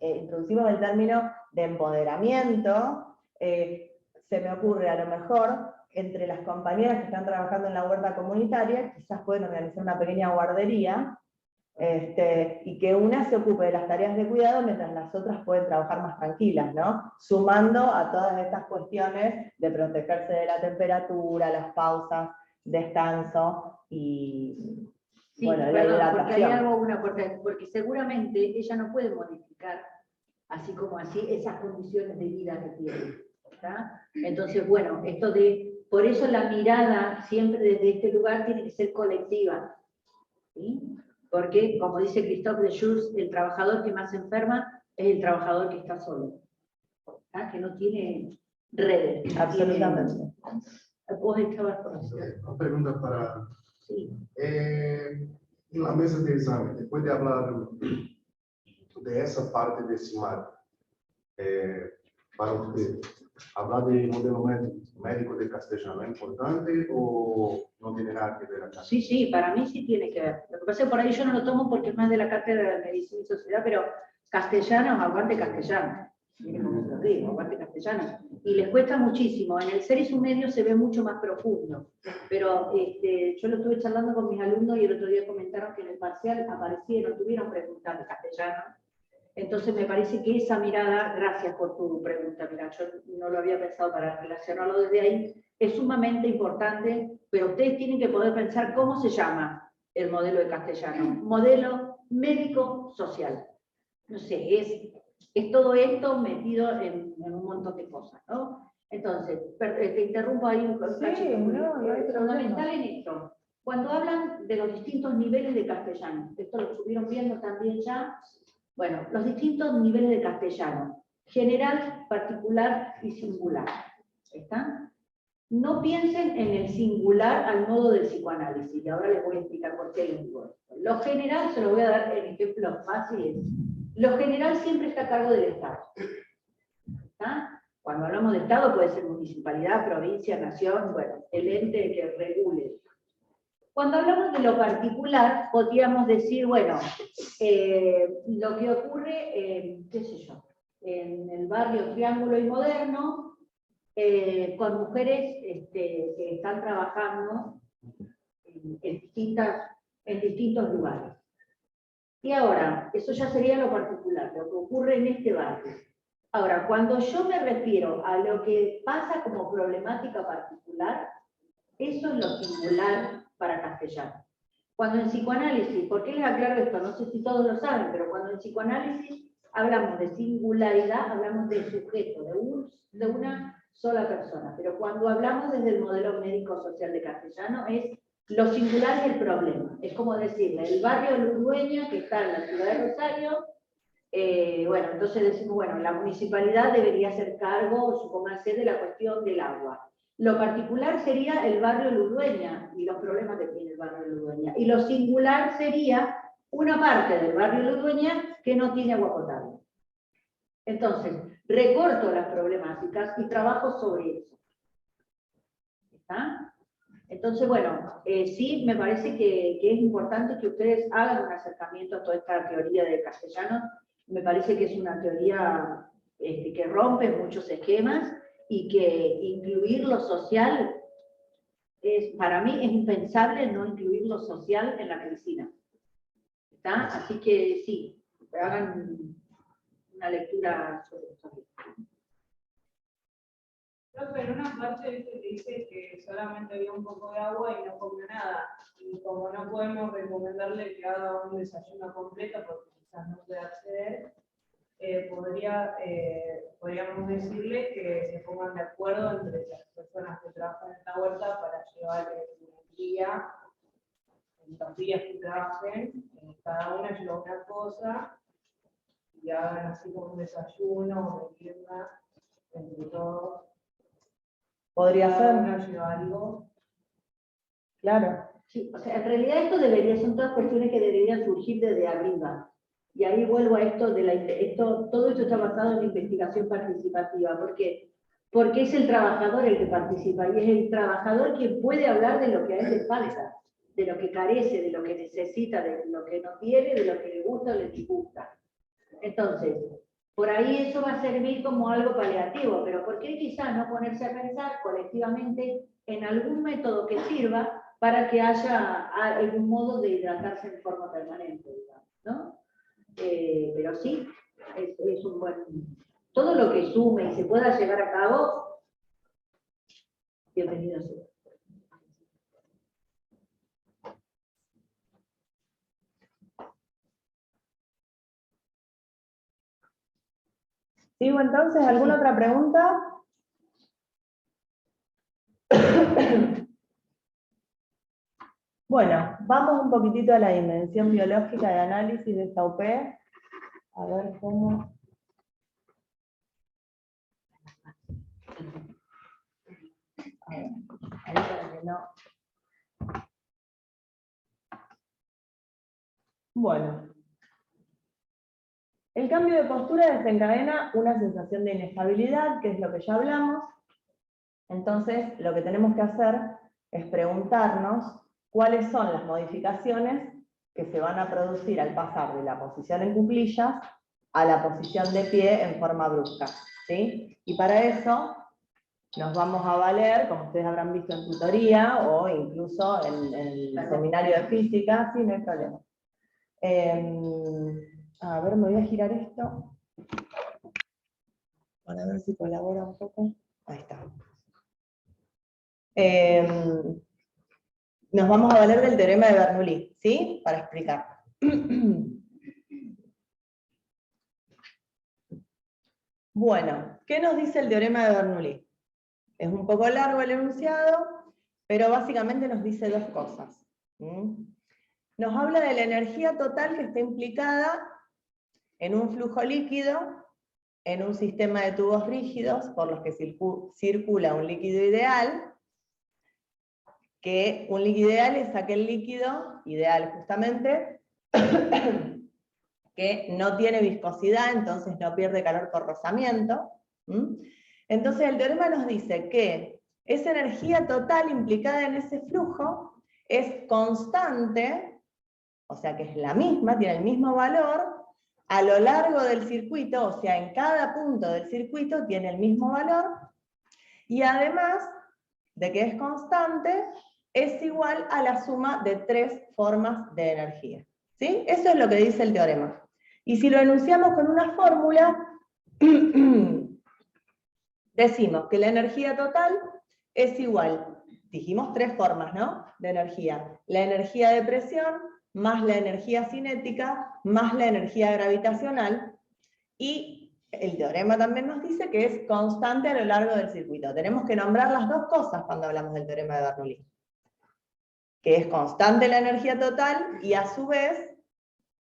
introducimos el término de empoderamiento, se me ocurre a lo mejor, entre las compañeras que están trabajando en la huerta comunitaria, quizás pueden organizar una pequeña guardería, y que una se ocupe de las tareas de cuidado mientras las otras pueden trabajar más tranquilas, ¿no? Sumando a todas estas cuestiones de protegerse de la temperatura, las pausas, descanso y, Sí, bueno, la perdón, porque ahí hidratación. hago una corte, porque seguramente ella no puede modificar, así como así, esas condiciones de vida que tiene. ¿Está? Entonces, bueno, esto de, por eso la mirada siempre desde este lugar tiene que ser colectiva, ¿sí? Porque, como dice Christophe de Jours, el trabajador que más se enferma es el trabajador que está solo, ¿está? Que no tiene redes. Absolutamente. Vos estabas con eso. Una pregunta para... Sí. En la mesa de examen, después de hablar de esa parte de CIMAD, para usted, ¿hablar de modelo médico de castellano es importante o no tiene nada que ver acá? Sí, sí, para mí sí tiene que ver. Lo que pasa es que por ahí yo no lo tomo porque es más de la cátedra de Medicina y Sociedad, pero castellano, aguante castellano. Miren cómo se lo digo, aguante castellano. Y les cuesta muchísimo. En el Seres un Medio se ve mucho más profundo. Pero yo lo estuve charlando con mis alumnos y el otro día comentaron que en el parcial aparecieron, tuvieron preguntas de castellano. Entonces me parece que esa mirada, gracias por tu pregunta, mira, yo no lo había pensado para relacionarlo desde ahí, es sumamente importante, pero ustedes tienen que poder pensar cómo se llama el modelo de castellano. Modelo médico-social. No sé, es todo esto metido en un montón de cosas, ¿no? Entonces, te interrumpo ahí un cachito. No hay fundamental en esto. Cuando hablan de los distintos niveles de castellano, esto lo estuvieron viendo también ya. Bueno, los distintos niveles de castellano, general, particular y singular. ¿Están? No piensen en el singular al modo del psicoanálisis, y ahora les voy a explicar por qué les digo esto. Lo general, se lo voy a dar en ejemplos fáciles. Lo general siempre está a cargo del Estado. ¿Está? Cuando hablamos de Estado puede ser municipalidad, provincia, nación, bueno, el ente que regule. Cuando hablamos de lo particular, podríamos decir, bueno, lo que ocurre, qué sé yo, en el barrio Triángulo y Moderno, con mujeres que están trabajando en distintos lugares. Y ahora, eso ya sería lo particular, lo que ocurre en este barrio. Ahora, cuando yo me refiero a lo que pasa como problemática particular, eso es lo singular para castellano. Cuando en psicoanálisis, ¿por qué les aclaro esto? No sé si todos lo saben, pero cuando en psicoanálisis hablamos de singularidad, hablamos de sujeto, de una sola persona. Pero cuando hablamos desde el modelo médico-social de castellano, es lo singular y el problema. Es como decirle, el barrio de Ludueña, que está en la ciudad de Rosario, bueno, entonces decimos, bueno, la municipalidad debería hacer cargo, supóngase, de la cuestión del agua. Lo particular sería el barrio de Ludueña y los problemas que tiene el barrio de Ludueña. Y lo singular sería una parte del barrio de Ludueña que no tiene agua potable. Entonces, recorto las problemáticas y trabajo sobre eso. ¿Está? Entonces, bueno, sí, me parece que es importante que ustedes hagan un acercamiento a toda esta teoría del castellano. Me parece que es una teoría que rompe muchos esquemas y que incluir lo social, para mí es impensable no incluir lo social en la medicina. ¿Está? Así que sí, hagan una lectura sobre esto. Profe, en una parte viste que dice que solamente había un poco de agua y no comió nada. Y como no podemos recomendarle que haga un desayuno completo porque quizás no pueda acceder, podríamos decirle que se pongan de acuerdo entre las personas que trabajan en esta huerta para llevarle un día, en los días que trabajen, cada una lleva una cosa y hagan así como un desayuno o merienda entre todos. Podría Cada ser, uno lleva algo. claro. Sí, o sea, en realidad son todas cuestiones que deberían surgir desde arriba. Y ahí vuelvo a esto todo esto está basado en la investigación participativa. ¿Por qué? Porque es el trabajador el que participa y es el trabajador quien puede hablar de lo que a él le falta, de lo que carece, de lo que necesita, de lo que no tiene, de lo que le gusta o le disgusta. Entonces, por ahí eso va a servir como algo paliativo, pero ¿por qué quizás no ponerse a pensar colectivamente en algún método que sirva para que haya algún modo de hidratarse en forma permanente, digamos, ¿no? Pero sí, es un buen... Todo lo que sume y se pueda llevar a cabo, bienvenido sea. ¿Sigo entonces? ¿Alguna otra pregunta? Bueno, vamos un poquitito a la dimensión biológica de análisis de esta UP. A ver cómo... A ver, ahí para que no... Bueno. El cambio de postura desencadena una sensación de inestabilidad, que es lo que ya hablamos. Entonces, lo que tenemos que hacer es preguntarnos cuáles son las modificaciones que se van a producir al pasar de la posición en cuclillas a la posición de pie en forma brusca, ¿sí? Y para eso nos vamos a valer, como ustedes habrán visto en tutoría o incluso en el seminario de física, sí, no hay problema. A ver, me voy a girar esto para ver si colabora un poco. Ahí está. Nos vamos a valer del teorema de Bernoulli, ¿sí? Para explicar. Bueno, ¿qué nos dice el teorema de Bernoulli? Es un poco largo el enunciado, pero básicamente nos dice dos cosas. Nos habla de la energía total que está implicada en un flujo líquido, en un sistema de tubos rígidos por los que circula un líquido ideal, que un líquido ideal es aquel líquido ideal justamente que no tiene viscosidad, entonces no pierde calor por rozamiento. Entonces el teorema nos dice que esa energía total implicada en ese flujo es constante, o sea que es la misma, tiene el mismo valor, a lo largo del circuito, o sea en cada punto del circuito tiene el mismo valor, y además de que es constante, es igual a la suma de 3 formas de energía. ¿Sí? Eso es lo que dice el teorema. Y si lo enunciamos con una fórmula, decimos que la energía total es igual, dijimos 3 formas, ¿no? De energía. La energía de presión, más la energía cinética, más la energía gravitacional, y el teorema también nos dice que es constante a lo largo del circuito. Tenemos que nombrar las dos cosas cuando hablamos del teorema de Bernoulli. Que es constante la energía total y a su vez,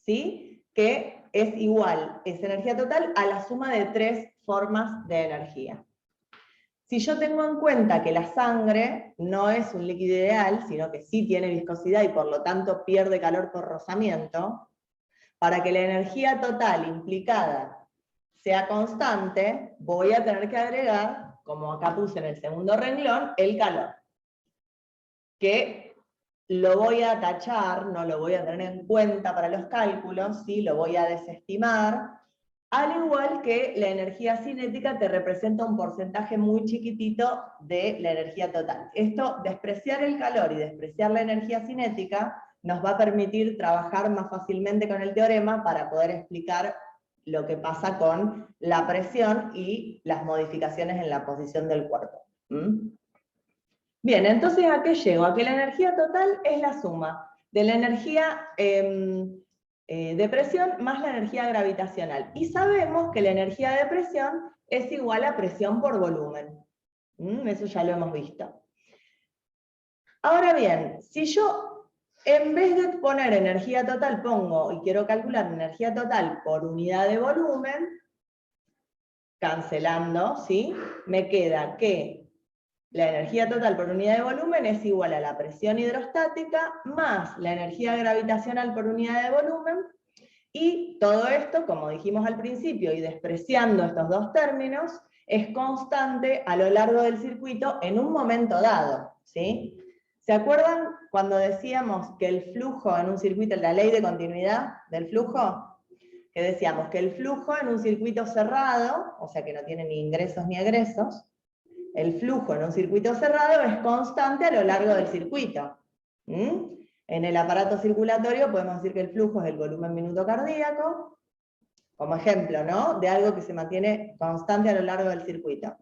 ¿sí? Que es igual esa energía total a la suma de 3 formas de energía. Si yo tengo en cuenta que la sangre no es un líquido ideal, sino que sí tiene viscosidad y por lo tanto pierde calor por rozamiento, para que la energía total implicada sea constante, voy a tener que agregar, como acá puse en el segundo renglón, el calor. Que lo voy a tachar, no lo voy a tener en cuenta para los cálculos, ¿sí? Lo voy a desestimar, al igual que la energía cinética te representa un porcentaje muy chiquitito de la energía total. Esto, despreciar el calor y despreciar la energía cinética, nos va a permitir trabajar más fácilmente con el teorema para poder explicar lo que pasa con la presión y las modificaciones en la posición del cuerpo. ¿Mm? Bien, entonces ¿a qué llego? A que la energía total es la suma de la energía de presión más la energía gravitacional. Y sabemos que la energía de presión es igual a presión por volumen. Eso ya lo hemos visto. Ahora bien, si yo en vez de poner energía total pongo, y quiero calcular energía total por unidad de volumen, cancelando, ¿sí? Me queda que la energía total por unidad de volumen es igual a la presión hidrostática más la energía gravitacional por unidad de volumen, y todo esto, como dijimos al principio, y despreciando estos dos términos, es constante a lo largo del circuito en un momento dado, ¿sí? ¿Se acuerdan cuando decíamos que el flujo en un circuito, la ley de continuidad del flujo? Que decíamos que el flujo en un circuito cerrado, o sea que no tiene ni ingresos ni egresos, el flujo en un circuito cerrado es constante a lo largo del circuito. En el aparato circulatorio podemos decir que el flujo es el volumen minuto cardíaco, como ejemplo, ¿no? De algo que se mantiene constante a lo largo del circuito.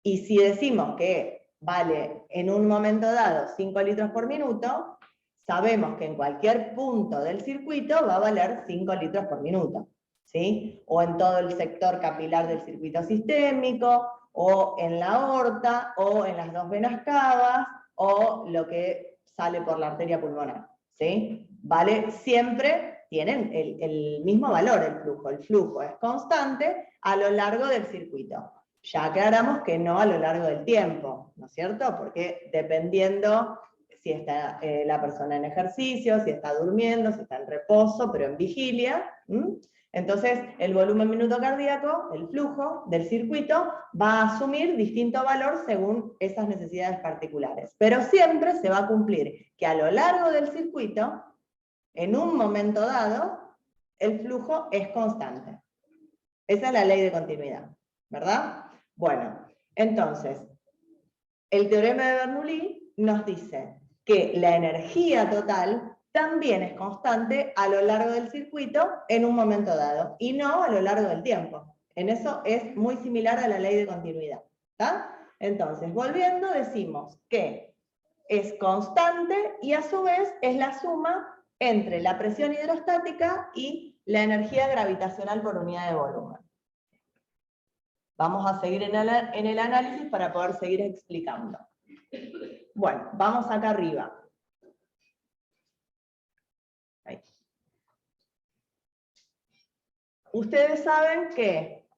Y si decimos que vale en un momento dado 5 litros por minuto, sabemos que en cualquier punto del circuito va a valer 5 litros por minuto, ¿sí? O en todo el sector capilar del circuito sistémico, o en la aorta, o en las dos venas cavas, o lo que sale por la arteria pulmonar, ¿sí? Vale, siempre tienen el mismo valor el flujo. El flujo es constante a lo largo del circuito. Ya aclaramos que no a lo largo del tiempo, ¿no es cierto? Porque dependiendo si está la persona en ejercicio, si está durmiendo, si está en reposo, pero en vigilia, entonces el volumen minuto cardíaco, el flujo del circuito, va a asumir distinto valor según esas necesidades particulares. Pero siempre se va a cumplir que a lo largo del circuito, en un momento dado, el flujo es constante. Esa es la ley de continuidad, ¿verdad? Bueno, entonces, el teorema de Bernoulli nos dice que la energía total también es constante a lo largo del circuito en un momento dado, y no a lo largo del tiempo. En eso es muy similar a la ley de continuidad, ¿está? Entonces, volviendo, decimos que es constante y a su vez es la suma entre la presión hidrostática y la energía gravitacional por unidad de volumen. Vamos a seguir en el análisis para poder seguir explicando. Bueno, vamos acá arriba. Ahí. Ustedes saben que...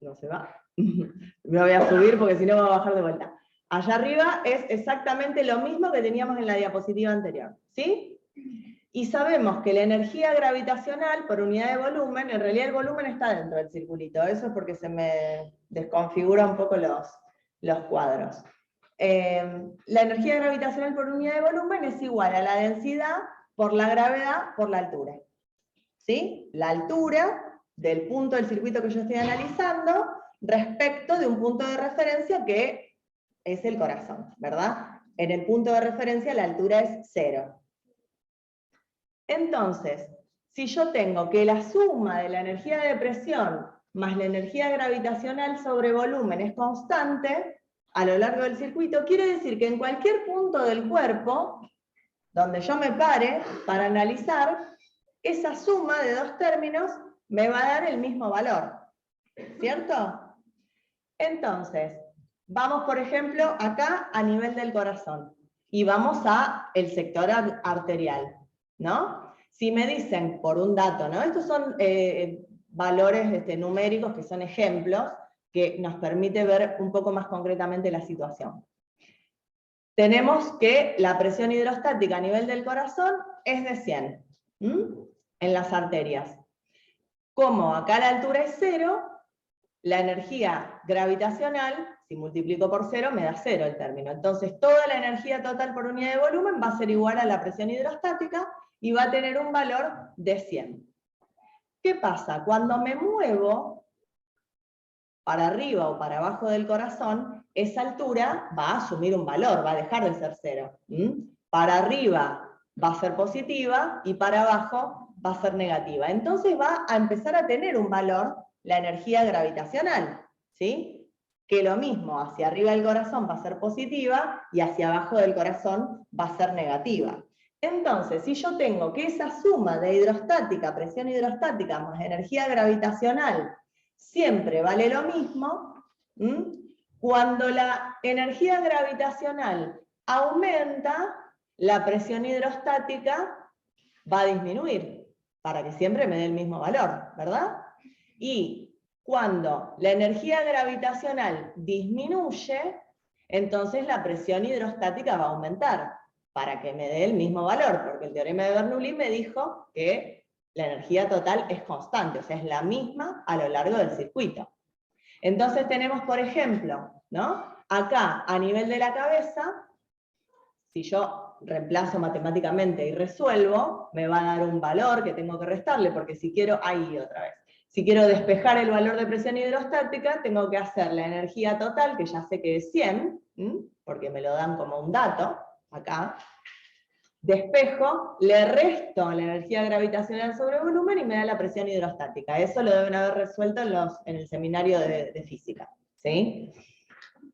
No se va. Me voy a subir porque si no me va a bajar de vuelta. Allá arriba es exactamente lo mismo que teníamos en la diapositiva anterior, ¿sí? Y sabemos que la energía gravitacional por unidad de volumen, en realidad el volumen está dentro del circulito, eso es porque se me desconfigura un poco los cuadros. La energía gravitacional por unidad de volumen es igual a la densidad por la gravedad por la altura. ¿Sí? La altura del punto del circuito que yo estoy analizando respecto de un punto de referencia que es el corazón, ¿verdad? En el punto de referencia la altura es 0. Entonces, si yo tengo que la suma de la energía de presión más la energía gravitacional sobre volumen es constante a lo largo del circuito, quiere decir que en cualquier punto del cuerpo, donde yo me pare para analizar, esa suma de dos términos me va a dar el mismo valor, ¿cierto? Entonces, vamos por ejemplo acá a nivel del corazón, y vamos al sector arterial, ¿no? Si me dicen por un dato, ¿no? Estos son valores numéricos que son ejemplos que nos permite ver un poco más concretamente la situación. Tenemos que la presión hidrostática a nivel del corazón es de 100 en las arterias. Como acá la altura es 0, la energía gravitacional, si multiplico por 0, me da 0 el término. Entonces toda la energía total por unidad de volumen va a ser igual a la presión hidrostática y va a tener un valor de 100. ¿Qué pasa? Cuando me muevo para arriba o para abajo del corazón, esa altura va a asumir un valor, va a dejar de ser 0. Para arriba va a ser positiva y para abajo va a ser negativa. Entonces va a empezar a tener un valor la energía gravitacional, ¿sí? Que lo mismo, hacia arriba del corazón va a ser positiva y hacia abajo del corazón va a ser negativa. Entonces, si yo tengo que esa suma de hidrostática, presión hidrostática más energía gravitacional, siempre vale lo mismo, cuando la energía gravitacional aumenta, la presión hidrostática va a disminuir, para que siempre me dé el mismo valor, ¿verdad? Y cuando la energía gravitacional disminuye, entonces la presión hidrostática va a aumentar, para que me dé el mismo valor, porque el teorema de Bernoulli me dijo que la energía total es constante, o sea, es la misma a lo largo del circuito. Entonces tenemos, por ejemplo, ¿no? Acá, a nivel de la cabeza, si yo reemplazo matemáticamente y resuelvo, me va a dar un valor que tengo que restarle, porque si quiero, ahí otra vez, si quiero despejar el valor de presión hidrostática, tengo que hacer la energía total, que ya sé que es 100, porque me lo dan como un dato, acá, despejo, le resto la energía gravitacional sobre volumen y me da la presión hidrostática. Eso lo deben haber resuelto en el seminario de física, ¿sí?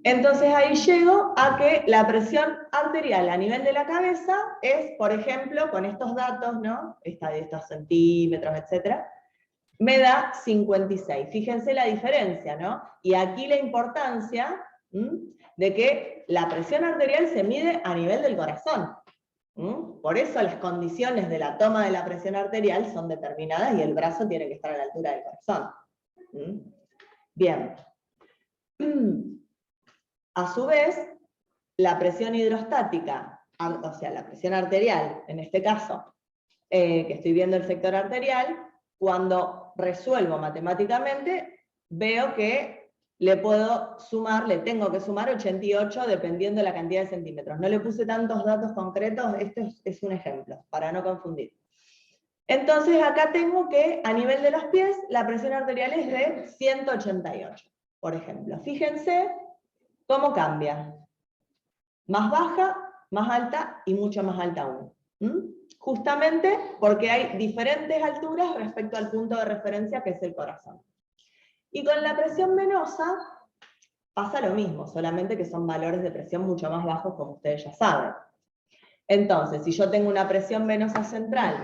Entonces ahí llego a que la presión arterial a nivel de la cabeza es, por ejemplo, con estos datos, ¿no? De estos centímetros, etcétera, me da 56. Fíjense la diferencia, ¿no? Y aquí la importancia de que la presión arterial se mide a nivel del corazón. Por eso las condiciones de la toma de la presión arterial son determinadas y el brazo tiene que estar a la altura del corazón. Bien. A su vez, la presión hidrostática, o sea, la presión arterial, en este caso, que estoy viendo el sector arterial, cuando resuelvo matemáticamente, veo que le tengo que sumar 88 dependiendo de la cantidad de centímetros. No le puse tantos datos concretos, esto es un ejemplo, para no confundir. Entonces acá tengo que, a nivel de los pies, la presión arterial es de 188, por ejemplo. Fíjense cómo cambia. Más baja, más alta y mucho más alta aún. Justamente porque hay diferentes alturas respecto al punto de referencia que es el corazón. Y con la presión venosa pasa lo mismo, solamente que son valores de presión mucho más bajos, como ustedes ya saben. Entonces, si yo tengo una presión venosa central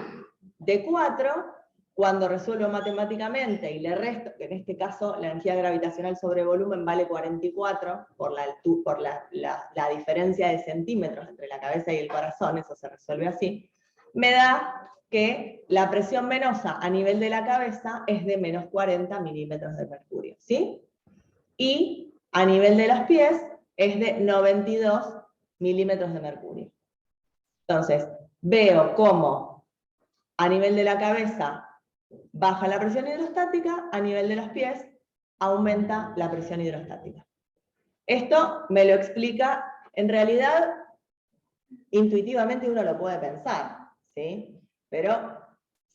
de 4, cuando resuelvo matemáticamente y le resto, que en este caso la energía gravitacional sobre volumen vale 44, por la diferencia de centímetros entre la cabeza y el corazón, eso se resuelve así, me da que la presión venosa a nivel de la cabeza es de menos 40 milímetros de mercurio, ¿sí? Y a nivel de los pies es de 92 milímetros de mercurio. Entonces, veo cómo a nivel de la cabeza baja la presión hidrostática, a nivel de los pies aumenta la presión hidrostática. Esto me lo explica, en realidad, intuitivamente uno lo puede pensar, ¿sí? Pero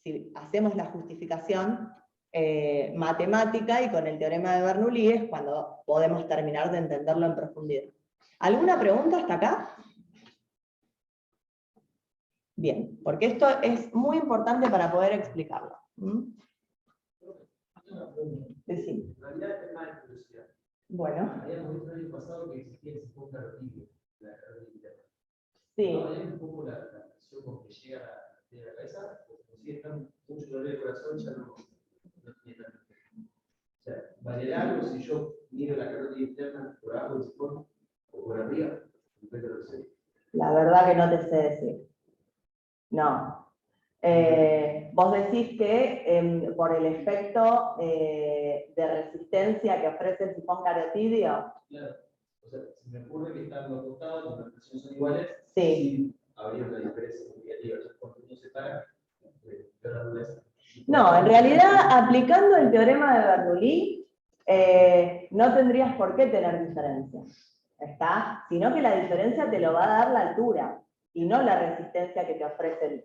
si hacemos la justificación matemática y con el teorema de Bernoulli es cuando podemos terminar de entenderlo en profundidad. ¿Alguna pregunta hasta acá? Bien, porque esto es muy importante para poder explicarlo. Decime. En realidad es tema de curiosidad. Bueno. Habíamos visto el año pasado que existía el sifón carotídeo, la carótida interna. Sí. ¿No varía un poco la presión con que llega a la cabeza? Porque si está mucho dolor del corazón, ya no tiene tanto. O sea, ¿variará algo si yo miro la carótida interna por abajo del sifón o por arriba? La verdad que no te sé decir. No. Vos decís que por el efecto de resistencia que ofrece el sifón carotídeo. Claro. O sea, si me ocurre que están los costados, cuando las presiones son iguales, sí habría una diferencia significativa. Cuando uno se para, no, en realidad, aplicando el teorema de Bernoulli, no tendrías por qué tener diferencia. ¿Está? Sino que la diferencia te lo va a dar la altura y no la resistencia que te ofrece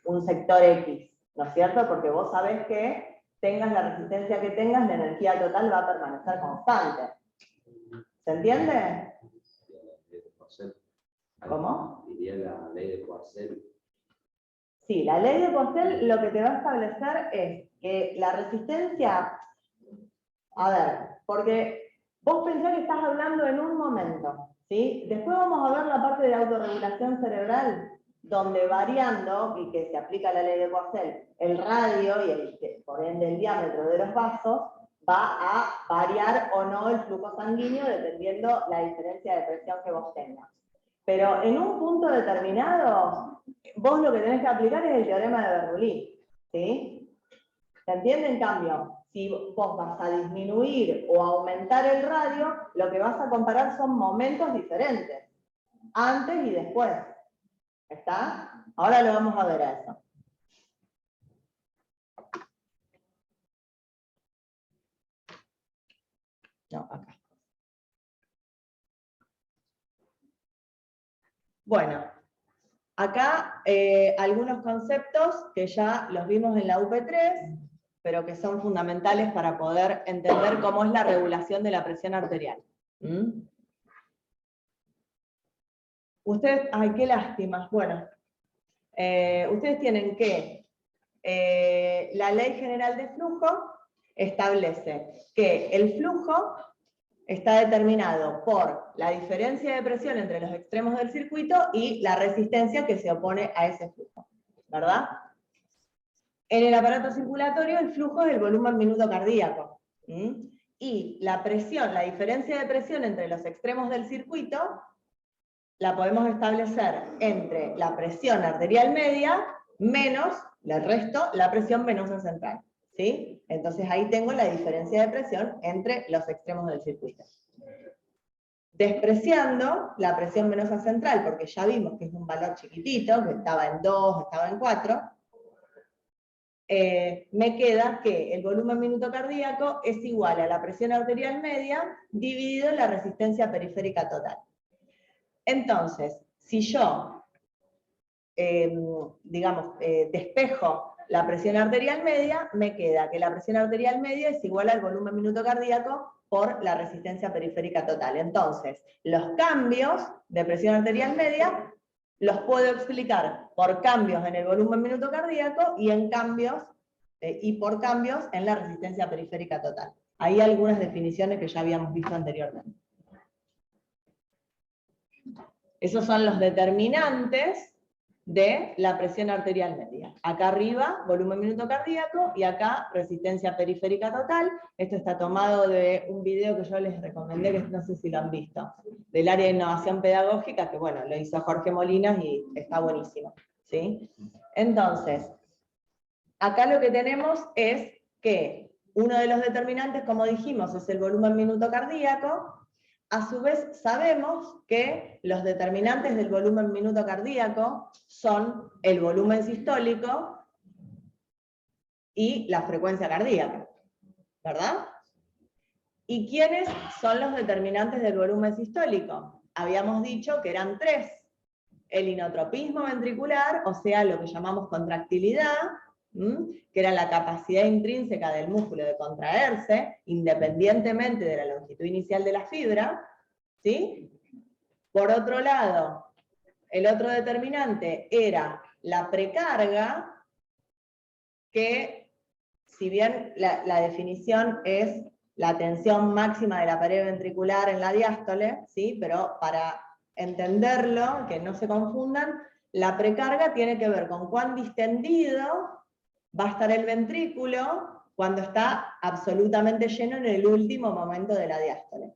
un sector X, ¿no es cierto? Porque vos sabés que tengas la resistencia que tengas, la energía total va a permanecer constante. ¿Se entiende? ¿Cómo? Diría la ley de Coasel. Sí, la ley de Postel lo que te va a establecer es que la resistencia, a ver, porque vos pensás que estás hablando en un momento, ¿sí? Después vamos a ver la parte de autorregulación cerebral, donde variando, y que se aplica la ley de Postel, el radio y por ende el diámetro de los vasos, va a variar o no el flujo sanguíneo dependiendo la diferencia de presión que vos tengas. Pero en un punto determinado, vos lo que tenés que aplicar es el teorema de Bernoulli, ¿sí? ¿Se entiende? En cambio, si vos vas a disminuir o aumentar el radio, lo que vas a comparar son momentos diferentes, antes y después. ¿Está? Ahora lo vamos a ver a eso. No, acá. Bueno, acá algunos conceptos que ya los vimos en la UP3, pero que son fundamentales para poder entender cómo es la regulación de la presión arterial. ¿Mm? Ustedes, ay, qué lástima. Bueno, ustedes tienen que la Ley General de Flujo establece que el flujo está determinado por la diferencia de presión entre los extremos del circuito y la resistencia que se opone a ese flujo, ¿verdad? En el aparato circulatorio el flujo es el volumen minuto cardíaco. Y la presión, la diferencia de presión entre los extremos del circuito, la podemos establecer entre la presión arterial media menos, el resto, la presión venosa central. ¿Sí? Entonces ahí tengo la diferencia de presión entre los extremos del circuito. Despreciando la presión venosa central, porque ya vimos que es un valor chiquitito, que estaba en 2, estaba en 4, me queda que el volumen minuto cardíaco es igual a la presión arterial media dividido en la resistencia periférica total. Entonces, si yo, despejo la presión arterial media, me queda que la presión arterial media es igual al volumen minuto cardíaco por la resistencia periférica total. Entonces, los cambios de presión arterial media los puedo explicar por cambios en el volumen minuto cardíaco y por cambios en la resistencia periférica total. Hay algunas definiciones que ya habíamos visto anteriormente. Esos son los determinantes de la presión arterial media. Acá arriba, volumen minuto cardíaco, y acá, resistencia periférica total. Esto está tomado de un video que yo les recomendé, que no sé si lo han visto, del área de innovación pedagógica, que bueno, lo hizo Jorge Molinas y está buenísimo. ¿Sí? Entonces, acá lo que tenemos es que uno de los determinantes, como dijimos, es el volumen minuto cardíaco. A su vez, sabemos que los determinantes del volumen minuto cardíaco son el volumen sistólico y la frecuencia cardíaca, ¿verdad? ¿Y quiénes son los determinantes del volumen sistólico? Habíamos dicho que eran 3. El inotropismo ventricular, o sea, lo que llamamos contractilidad, que era la capacidad intrínseca del músculo de contraerse, independientemente de la longitud inicial de la fibra, ¿sí? Por otro lado, el otro determinante era la precarga, que si bien la definición es la tensión máxima de la pared ventricular en la diástole, ¿sí? Pero para entenderlo, que no se confundan, la precarga tiene que ver con cuán distendido va a estar el ventrículo cuando está absolutamente lleno en el último momento de la diástole.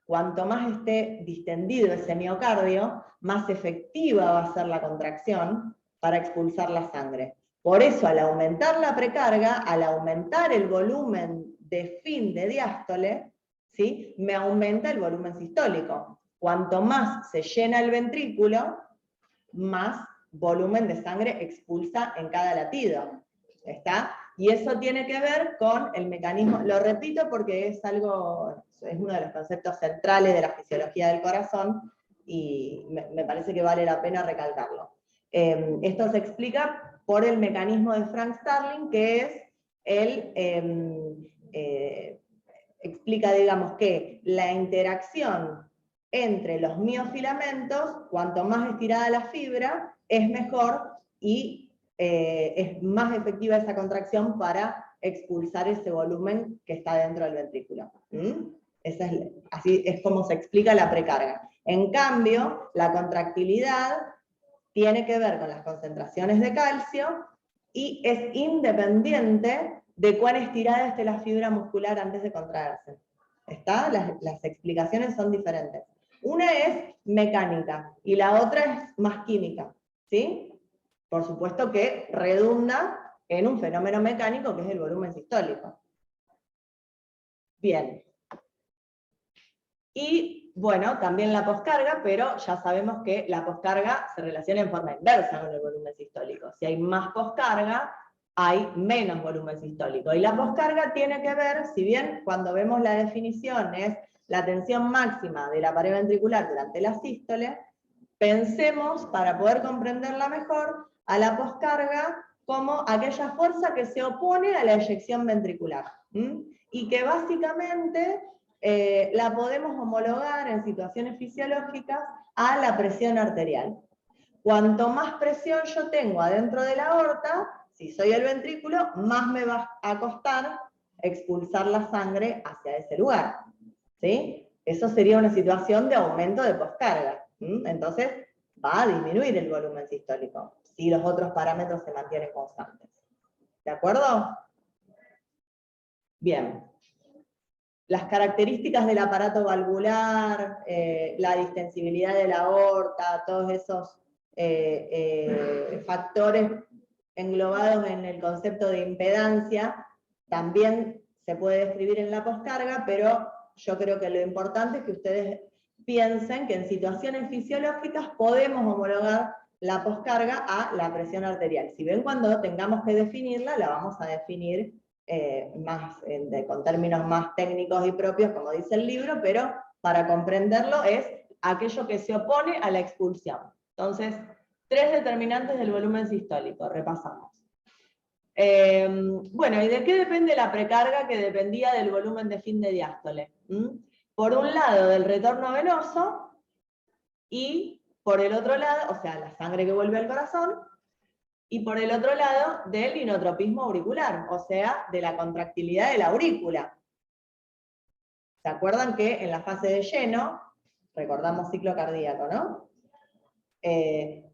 Cuanto más esté distendido ese miocardio, más efectiva va a ser la contracción para expulsar la sangre. Por eso, al aumentar la precarga, al aumentar el volumen de fin de diástole, ¿sí? Me aumenta el volumen sistólico. Cuanto más se llena el ventrículo, más volumen de sangre expulsa en cada latido. ¿Está? Y eso tiene que ver con el mecanismo, lo repito porque es uno de los conceptos centrales de la fisiología del corazón y me parece que vale la pena recalcarlo. Esto se explica por el mecanismo de Frank Starling, que es explica, digamos, que la interacción entre los miofilamentos, cuanto más estirada la fibra, es mejor y es más efectiva esa contracción para expulsar ese volumen que está dentro del ventrículo. Así es como se explica la precarga. En cambio, la contractilidad tiene que ver con las concentraciones de calcio y es independiente de cuán estirada esté la fibra muscular antes de contraerse. ¿Está? Las explicaciones son diferentes. Una es mecánica y la otra es más química, ¿sí? Por supuesto que redunda en un fenómeno mecánico que es el volumen sistólico. Bien. Y bueno, también la poscarga, pero ya sabemos que la poscarga se relaciona en forma inversa con el volumen sistólico. Si hay más poscarga, hay menos volumen sistólico. Y la poscarga tiene que ver, si bien cuando vemos la definición es la tensión máxima de la pared ventricular durante la sístole, pensemos, para poder comprenderla mejor, a la poscarga como aquella fuerza que se opone a la eyección ventricular. Y que básicamente la podemos homologar en situaciones fisiológicas a la presión arterial. Cuanto más presión yo tengo adentro de la aorta, si soy el ventrículo, más me va a costar expulsar la sangre hacia ese lugar. ¿Sí? Eso sería una situación de aumento de poscarga. Entonces, va a disminuir el volumen sistólico, si los otros parámetros se mantienen constantes. ¿De acuerdo? Bien. Las características del aparato valvular, la distensibilidad de la aorta, todos esos factores englobados en el concepto de impedancia, también se puede describir en la poscarga, pero yo creo que lo importante es que ustedes piensen que en situaciones fisiológicas podemos homologar la poscarga a la presión arterial. Si ven, cuando tengamos que definirla, la vamos a definir con términos más técnicos y propios, como dice el libro, pero para comprenderlo es aquello que se opone a la expulsión. Entonces, 3 determinantes del volumen sistólico, repasamos. Bueno, ¿y de qué depende la precarga que dependía del volumen de fin de diástole? Por un lado, del retorno venoso, y por el otro lado, o sea, la sangre que vuelve al corazón, y por el otro lado, del inotropismo auricular, o sea, de la contractilidad de la aurícula. ¿Se acuerdan que en la fase de lleno, recordamos ciclo cardíaco, ¿no?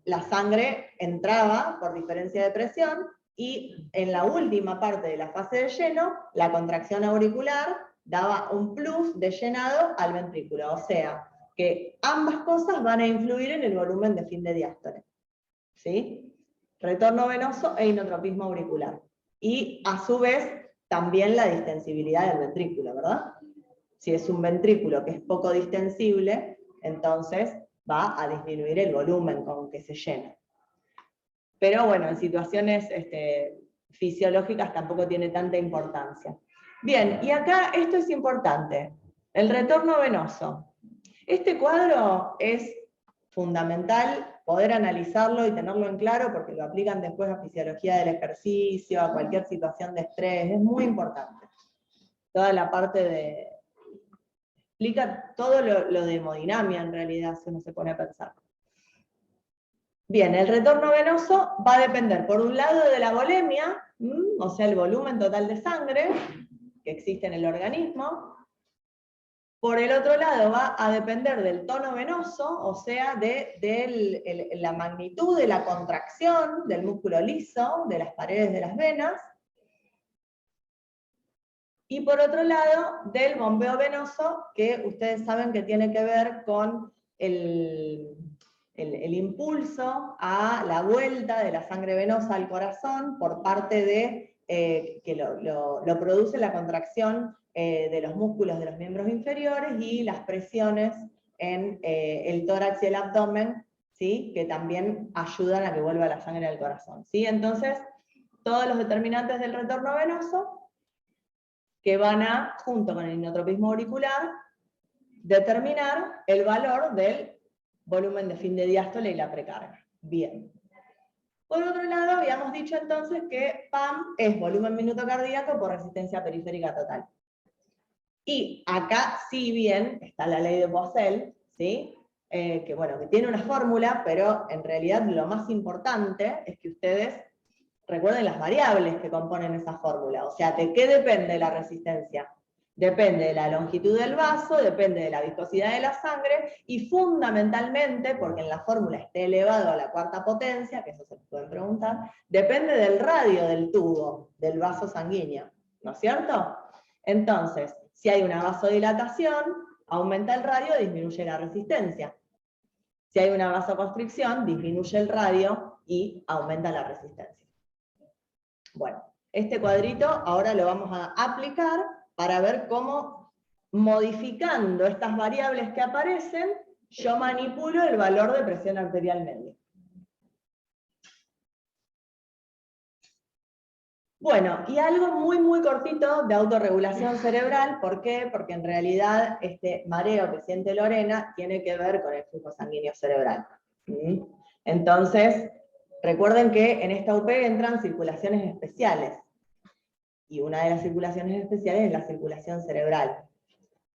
La sangre entraba por diferencia de presión, y en la última parte de la fase de lleno, la contracción auricular daba un plus de llenado al ventrículo, o sea, que ambas cosas van a influir en el volumen de fin de diástole. ¿Sí? Retorno venoso e inotropismo auricular. Y a su vez, también la distensibilidad del ventrículo, ¿verdad? Si es un ventrículo que es poco distensible, entonces va a disminuir el volumen con que se llena. Pero bueno, en situaciones fisiológicas tampoco tiene tanta importancia. Bien, y acá esto es importante, el retorno venoso. Este cuadro es fundamental poder analizarlo y tenerlo en claro, porque lo aplican después a fisiología del ejercicio, a cualquier situación de estrés, es muy importante. Toda la parte de... explica todo lo de hemodinamia en realidad, si uno se pone a pensar. Bien, el retorno venoso va a depender, por un lado, de la volemia, o sea, el volumen total de sangre que existe en el organismo. Por el otro lado, va a depender del tono venoso, o sea, de la magnitud de la contracción del músculo liso, de las paredes de las venas. Y por otro lado, del bombeo venoso, que ustedes saben que tiene que ver con el impulso a la vuelta de la sangre venosa al corazón por parte de, que lo produce la contracción de los músculos de los miembros inferiores y las presiones en el tórax y el abdomen, ¿sí? Que también ayudan a que vuelva la sangre al corazón. ¿Sí? Entonces, todos los determinantes del retorno venoso que van a, junto con el inotropismo auricular, determinar el valor del volumen de fin de diástole y la precarga. Bien. Por otro lado, habíamos dicho entonces que PAM es volumen minuto cardíaco por resistencia periférica total. Y acá, si bien, está la ley de Poiseuille, ¿sí? Que bueno, que tiene una fórmula, pero en realidad lo más importante es que ustedes recuerden las variables que componen esa fórmula. O sea, ¿de qué depende la resistencia? Depende de la longitud del vaso, depende de la viscosidad de la sangre, y fundamentalmente, porque en la fórmula esté elevado a la cuarta potencia, que eso se pueden preguntar, depende del radio del tubo, del vaso sanguíneo, ¿no es cierto? Entonces, si hay una vasodilatación, aumenta el radio, disminuye la resistencia. Si hay una vasoconstricción, disminuye el radio y aumenta la resistencia. Bueno, este cuadrito ahora lo vamos a aplicar para ver cómo, modificando estas variables que aparecen, yo manipulo el valor de presión arterial media. Bueno, y algo muy cortito de autorregulación cerebral. ¿Por qué? Porque en realidad este mareo que siente Lorena tiene que ver con el flujo sanguíneo cerebral. Entonces, recuerden que en esta UP entran circulaciones especiales. Y una de las circulaciones especiales es la circulación cerebral.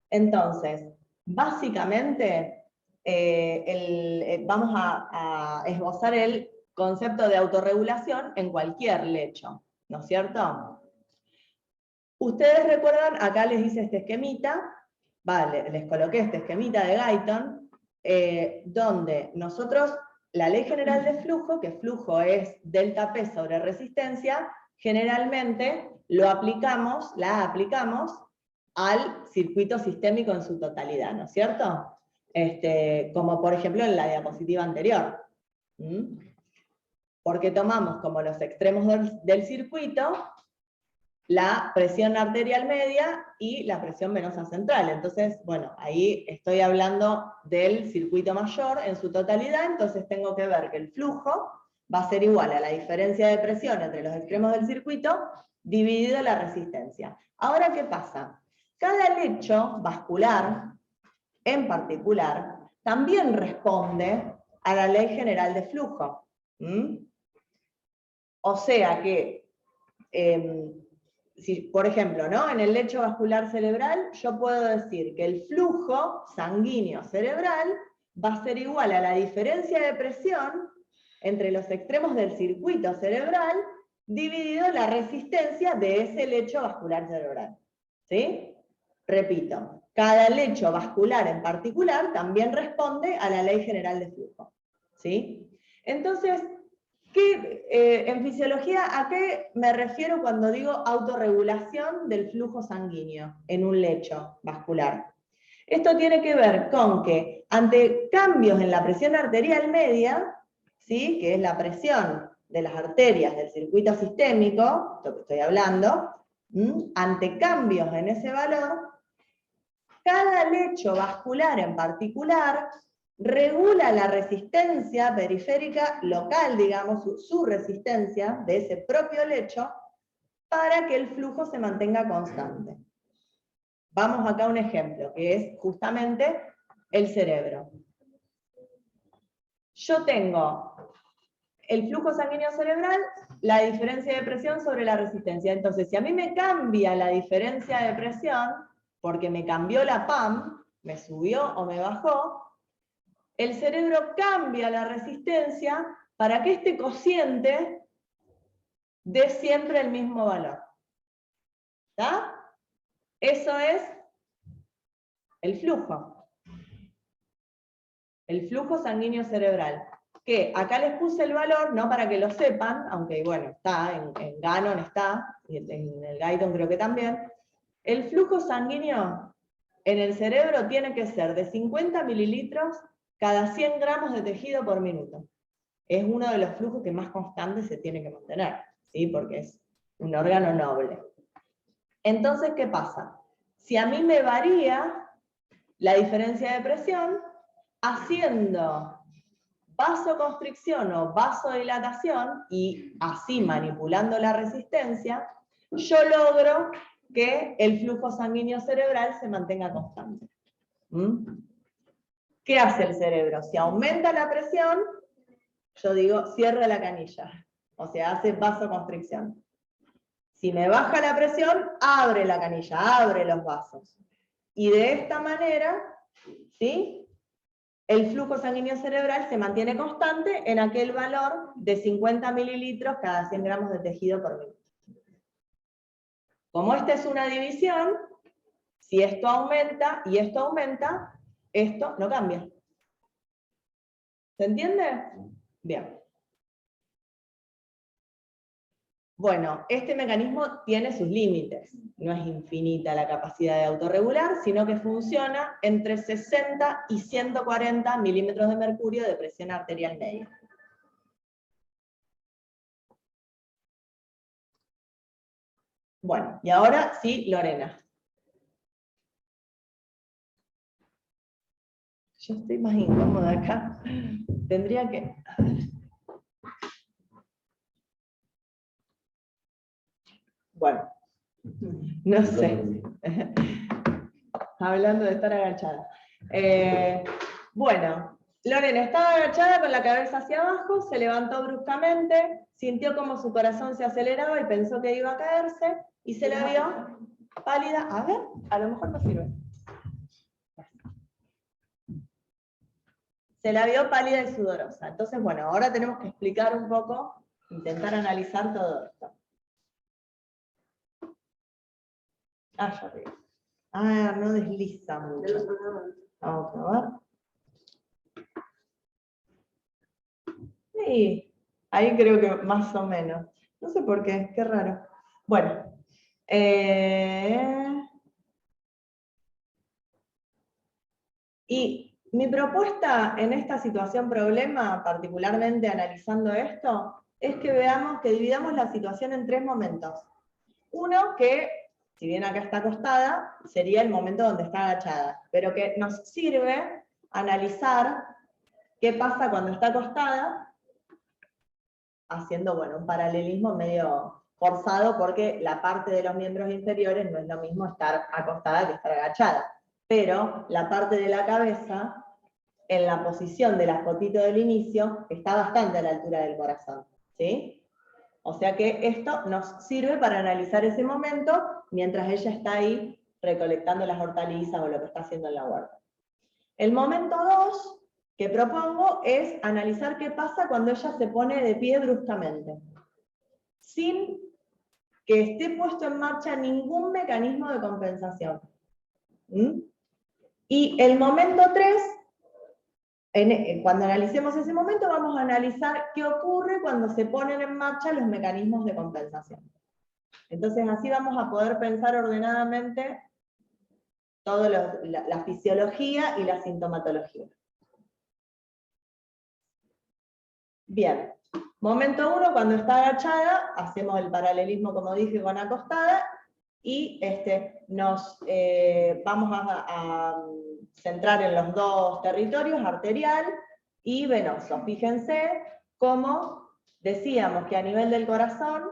Entonces, básicamente, vamos a esbozar el concepto de autorregulación en cualquier lecho, ¿no es cierto? Ustedes recuerdan, acá les hice este esquemita, vale, les coloqué este esquemita de Guyton, donde nosotros, la ley general de flujo, que flujo es delta P sobre resistencia, generalmente la aplicamos al circuito sistémico en su totalidad, ¿no es cierto? Como por ejemplo en la diapositiva anterior. Porque tomamos como los extremos del circuito la presión arterial media y la presión venosa central. Entonces, bueno, ahí estoy hablando del circuito mayor en su totalidad, entonces tengo que ver que el flujo va a ser igual a la diferencia de presión entre los extremos del circuito dividido la resistencia. Ahora, ¿qué pasa? Cada lecho vascular, en particular, también responde a la ley general de flujo. O sea que, si, por ejemplo, ¿no? En el lecho vascular cerebral, yo puedo decir que el flujo sanguíneo cerebral va a ser igual a la diferencia de presión entre los extremos del circuito cerebral dividido la resistencia de ese lecho vascular cerebral. ¿Sí? Repito, cada lecho vascular en particular también responde a la ley general de flujo. ¿Sí? Entonces, en fisiología, ¿a qué me refiero cuando digo autorregulación del flujo sanguíneo en un lecho vascular? Esto tiene que ver con que ante cambios en la presión arterial media, ¿sí? Que es la presión de las arterias del circuito sistémico, esto que estoy hablando, ante cambios en ese valor, cada lecho vascular en particular regula la resistencia periférica local, digamos, su resistencia de ese propio lecho, para que el flujo se mantenga constante. Vamos acá a un ejemplo, que es justamente el cerebro. Yo tengo el flujo sanguíneo cerebral, la diferencia de presión sobre la resistencia. Entonces, si a mí me cambia la diferencia de presión, porque me cambió la PAM, me subió o me bajó, el cerebro cambia la resistencia para que este cociente dé siempre el mismo valor. ¿Está? Eso es el flujo. El flujo sanguíneo cerebral. Que acá les puse el valor, no para que lo sepan, aunque bueno, está, en Gannon está, y en el Guyton creo que también. El flujo sanguíneo en el cerebro tiene que ser de 50 mililitros cada 100 gramos de tejido por minuto. Es uno de los flujos que más constante se tiene que mantener, ¿sí? Porque es un órgano noble. Entonces, ¿qué pasa? Si a mí me varía la diferencia de presión, haciendo vasoconstricción o vasodilatación, y así manipulando la resistencia, yo logro que el flujo sanguíneo cerebral se mantenga constante. ¿Qué hace el cerebro? Si aumenta la presión, yo digo, cierra la canilla, o sea, hace vasoconstricción. Si me baja la presión, abre la canilla, abre los vasos. Y de esta manera, ¿sí? el flujo sanguíneo cerebral se mantiene constante en aquel valor de 50 mililitros cada 100 gramos de tejido por minuto. Como esta es una división, si esto aumenta y esto aumenta, esto no cambia. ¿Se entiende? Bien. Bueno, este mecanismo tiene sus límites. No es infinita la capacidad de autorregular, sino que funciona entre 60 y 140 milímetros de mercurio de presión arterial media. Bueno, y ahora sí, Lorena. Yo estoy más incómoda acá. Tendría que... A ver. Bueno, no sé. Hablando de estar agachada. Bueno, Lorena estaba agachada con la cabeza hacia abajo, se levantó bruscamente, sintió como su corazón se aceleraba y pensó que iba a caerse, y se la vio pálida. A ver, a lo mejor no sirve. Se la vio pálida y sudorosa. Entonces, bueno, ahora tenemos que explicar un poco, intentar analizar todo esto. Ah, ya veo. Ah, no desliza mucho. Vamos a probar. Sí, ahí creo que más o menos. No sé por qué, qué raro. Bueno. Y mi propuesta en esta situación problema, particularmente analizando esto, es que veamos, que dividamos la situación en 3 momentos. Uno que, si bien acá está acostada, sería el momento donde está agachada, pero que nos sirve analizar qué pasa cuando está acostada, haciendo, bueno, un paralelismo medio forzado, porque la parte de los miembros inferiores no es lo mismo estar acostada que estar agachada. Pero la parte de la cabeza, en la posición de la fotito del inicio, está bastante a la altura del corazón, ¿sí? O sea que esto nos sirve para analizar ese momento mientras ella está ahí recolectando las hortalizas o lo que está haciendo en la huerta. El momento 2 que propongo es analizar qué pasa cuando ella se pone de pie bruscamente, sin que esté puesto en marcha ningún mecanismo de compensación. Y el momento 3, cuando analicemos ese momento, vamos a analizar qué ocurre cuando se ponen en marcha los mecanismos de compensación. Entonces así vamos a poder pensar ordenadamente toda la fisiología y la sintomatología. Bien, momento 1, cuando está agachada, hacemos el paralelismo, como dije, con acostada, y nos vamos a centrar en los 2 territorios, arterial y venoso. Fíjense cómo decíamos que a nivel del corazón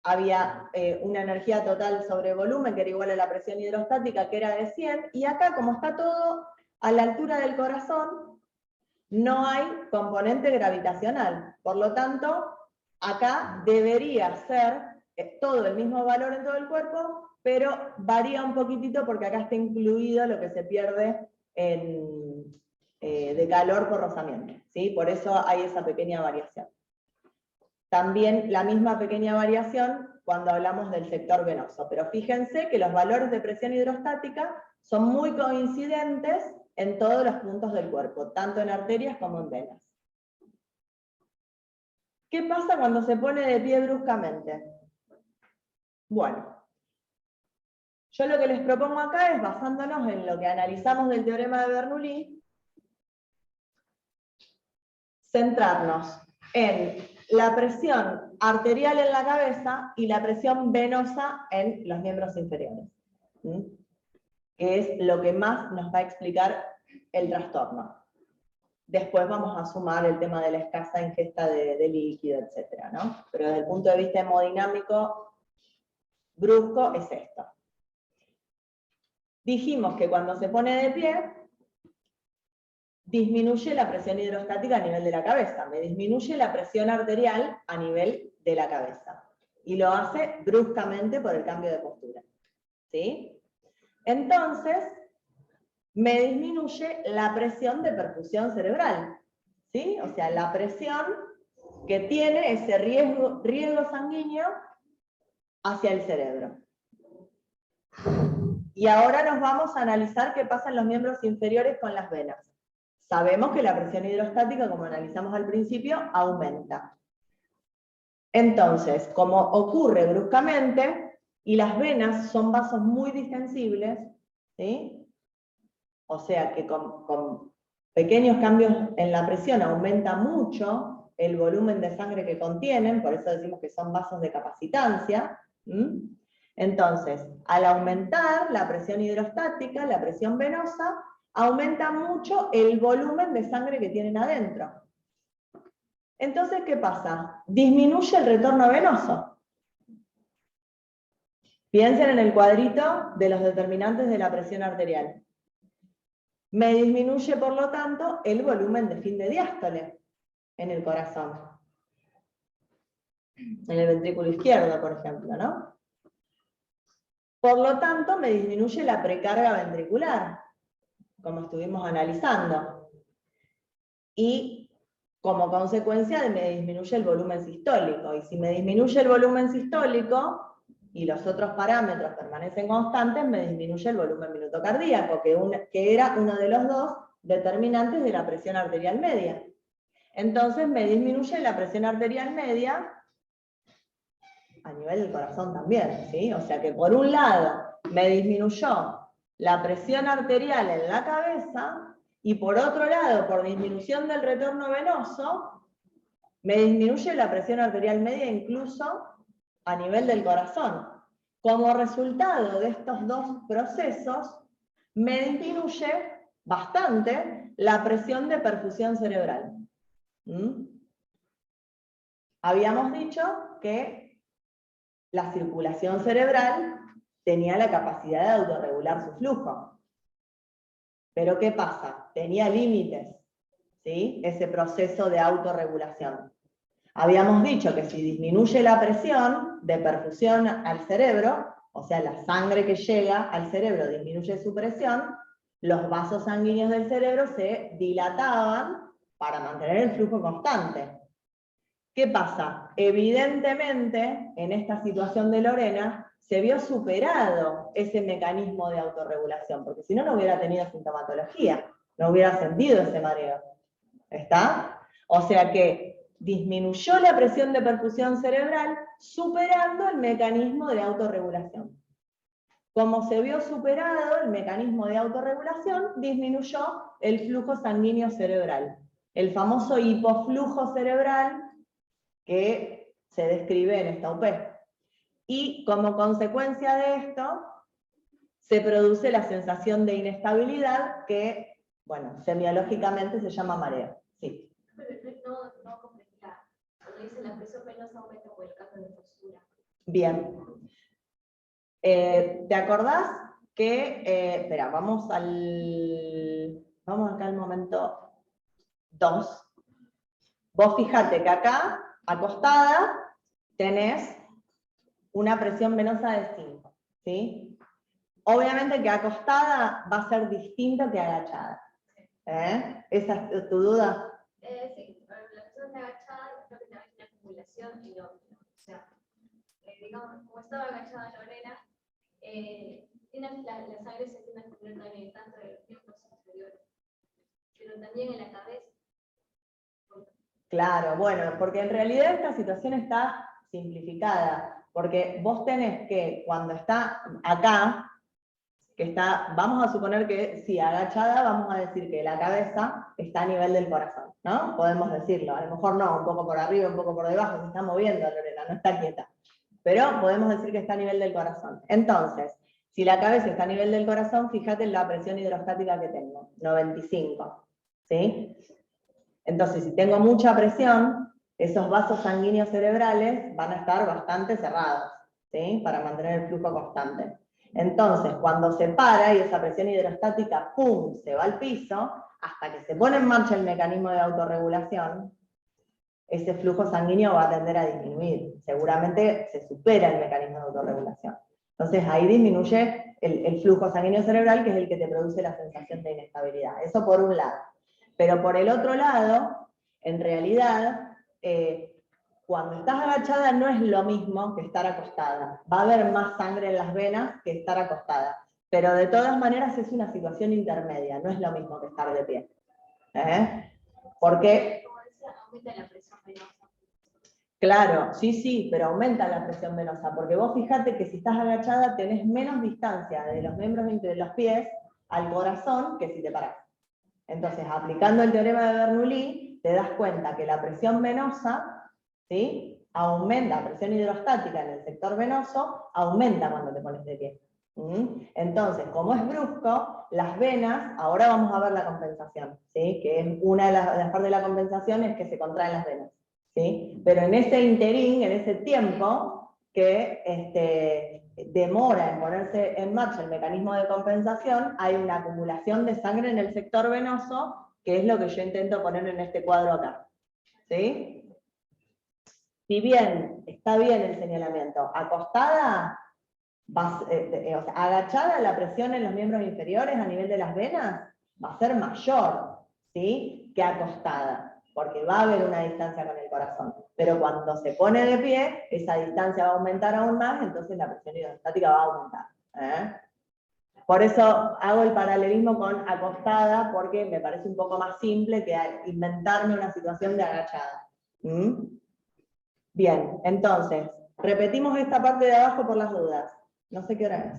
había una energía total sobre volumen, que era igual a la presión hidrostática, que era de 100, y acá, como está todo a la altura del corazón, no hay componente gravitacional. Por lo tanto, acá debería ser todo el mismo valor en todo el cuerpo, pero varía un poquitito porque acá está incluido lo que se pierde de calor por rozamiento, ¿sí? Por eso hay esa pequeña variación. También la misma pequeña variación cuando hablamos del sector venoso, pero fíjense que los valores de presión hidrostática son muy coincidentes en todos los puntos del cuerpo, tanto en arterias como en venas. ¿Qué pasa cuando se pone de pie bruscamente? Bueno, yo lo que les propongo acá es, basándonos en lo que analizamos del teorema de Bernoulli, centrarnos en la presión arterial en la cabeza y la presión venosa en los miembros inferiores, que es lo que más nos va a explicar el trastorno. Después vamos a sumar el tema de la escasa ingesta de líquido, etc., ¿no? Pero desde el punto de vista hemodinámico brusco es esto. Dijimos que cuando se pone de pie, disminuye la presión hidrostática a nivel de la cabeza, me disminuye la presión arterial a nivel de la cabeza. Y lo hace bruscamente por el cambio de postura. ¿Sí? Entonces, me disminuye la presión de perfusión cerebral, ¿sí? O sea, la presión que tiene ese riesgo sanguíneo hacia el cerebro. Y ahora nos vamos a analizar qué pasa en los miembros inferiores con las venas. Sabemos que la presión hidrostática, como analizamos al principio, aumenta. Entonces, como ocurre bruscamente, y las venas son vasos muy distensibles, ¿sí? O sea que con pequeños cambios en la presión aumenta mucho el volumen de sangre que contienen, por eso decimos que son vasos de capacitancia. Entonces, al aumentar la presión hidrostática, la presión venosa, aumenta mucho el volumen de sangre que tienen adentro. Entonces, ¿qué pasa? Disminuye el retorno venoso. Piensen en el cuadrito de los determinantes de la presión arterial. Me disminuye, por lo tanto, el volumen de fin de diástole en el corazón. En el ventrículo izquierdo, por ejemplo, ¿no? Por lo tanto, me disminuye la precarga ventricular, como estuvimos analizando. Y como consecuencia me disminuye el volumen sistólico. Y si me disminuye el volumen sistólico y los otros parámetros permanecen constantes, me disminuye el volumen minuto cardíaco, que era uno de los dos determinantes de la presión arterial media. Entonces me disminuye la presión arterial media a nivel del corazón también, ¿sí? O sea que por un lado me disminuyó la presión arterial en la cabeza, y por otro lado, por disminución del retorno venoso, me disminuye la presión arterial media incluso a nivel del corazón. Como resultado de estos dos procesos, me disminuye bastante la presión de perfusión cerebral. Habíamos dicho que la circulación cerebral tenía la capacidad de autorregular su flujo. Pero ¿qué pasa? Tenía límites, ¿sí? Ese proceso de autorregulación. Habíamos dicho que si disminuye la presión de perfusión al cerebro, o sea, la sangre que llega al cerebro disminuye su presión, los vasos sanguíneos del cerebro se dilataban para mantener el flujo constante. ¿Qué pasa? Evidentemente, en esta situación de Lorena, se vio superado ese mecanismo de autorregulación, porque si no, no hubiera tenido sintomatología, no hubiera sentido ese mareo. ¿Está? O sea que disminuyó la presión de perfusión cerebral, superando el mecanismo de autorregulación. Como se vio superado el mecanismo de autorregulación, disminuyó el flujo sanguíneo cerebral. El famoso hipoflujo cerebral que se describe en esta UP. Y como consecuencia de esto, se produce la sensación de inestabilidad que, bueno, semiológicamente se llama mareo. Sí. No comprendía. Cuando dice la presión venosa aumenta por el cambio de postura. Bien. ¿Te acordás que, espera, vamos acá al momento 2. Vos fijate que acá, acostada, tenés una presión venosa de 5, ¿sí? Obviamente que acostada va a ser distinta que agachada. ¿Esa es tu duda? Sí, la persona agachada creo que también tiene acumulación y no. O sea, digamos, como estaba agachada Lorena, la sangre se tiene que acumular también tanto en los miembros inferiores, pero también en la cabeza. Claro, bueno, porque en realidad esta situación está simplificada, porque vos tenés que, cuando está acá, que está, vamos a suponer que si agachada, vamos a decir que la cabeza está a nivel del corazón, ¿no? Podemos decirlo, a lo mejor no, un poco por arriba, un poco por debajo, se está moviendo Lorena, no está quieta. Pero podemos decir que está a nivel del corazón. Entonces, si la cabeza está a nivel del corazón, fíjate en la presión hidrostática que tengo, 95, ¿sí? Entonces, si tengo mucha presión, esos vasos sanguíneos cerebrales van a estar bastante cerrados, ¿sí? Para mantener el flujo constante. Entonces, cuando se para y esa presión hidrostática, ¡pum!, se va al piso, hasta que se pone en marcha el mecanismo de autorregulación, ese flujo sanguíneo va a tender a disminuir. Seguramente se supera el mecanismo de autorregulación. Entonces ahí disminuye el flujo sanguíneo cerebral, que es el que te produce la sensación de inestabilidad. Eso por un lado. Pero por el otro lado, en realidad, cuando estás agachada no es lo mismo que estar acostada. Va a haber más sangre en las venas que estar acostada. Pero de todas maneras es una situación intermedia, no es lo mismo que estar de pie. Porque, Como decía, aumenta la presión venosa. claro, sí, pero aumenta la presión venosa, porque vos fíjate que si estás agachada tenés menos distancia de los miembros entre los pies al corazón que si te parás. Entonces, aplicando el teorema de Bernoulli, te das cuenta que la presión venosa, ¿sí?, aumenta, la presión hidrostática en el sector venoso, aumenta cuando te pones de pie. Entonces, como es brusco, las venas, ahora vamos a ver la compensación, ¿sí?, que es una de las partes de la compensación es que se contraen las venas, ¿sí? Pero en ese interín, en ese tiempo que demora en ponerse en marcha el mecanismo de compensación, hay una acumulación de sangre en el sector venoso, que es lo que yo intento poner en este cuadro acá, ¿sí? Si bien está bien el señalamiento, acostada, o sea, agachada, la presión en los miembros inferiores a nivel de las venas va a ser mayor, ¿sí?, que acostada, porque va a haber una distancia con el corazón. Pero cuando se pone de pie, esa distancia va a aumentar aún más, entonces la presión hidrostática va a aumentar. Por eso hago el paralelismo con acostada, porque me parece un poco más simple que inventarme una situación de agachada. Bien, entonces, repetimos esta parte de abajo por las dudas. No sé qué hora es.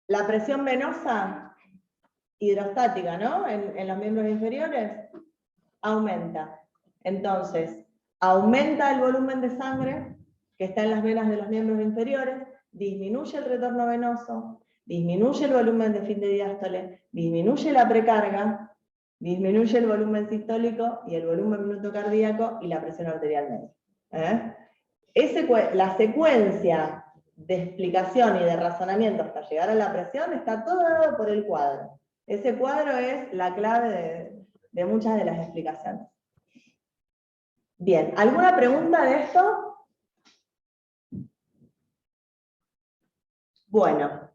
La presión venosa hidrostática, ¿no?, en los miembros inferiores, aumenta. Entonces, aumenta el volumen de sangre que está en las venas de los miembros inferiores, disminuye el retorno venoso, disminuye el volumen de fin de diástole, disminuye la precarga, disminuye el volumen sistólico y el volumen minuto cardíaco y la presión arterial media. La secuencia de explicación y de razonamiento hasta llegar a la presión está todo dado por el cuadro. Ese cuadro es la clave de muchas de las explicaciones. Bien, ¿alguna pregunta de esto? Bueno,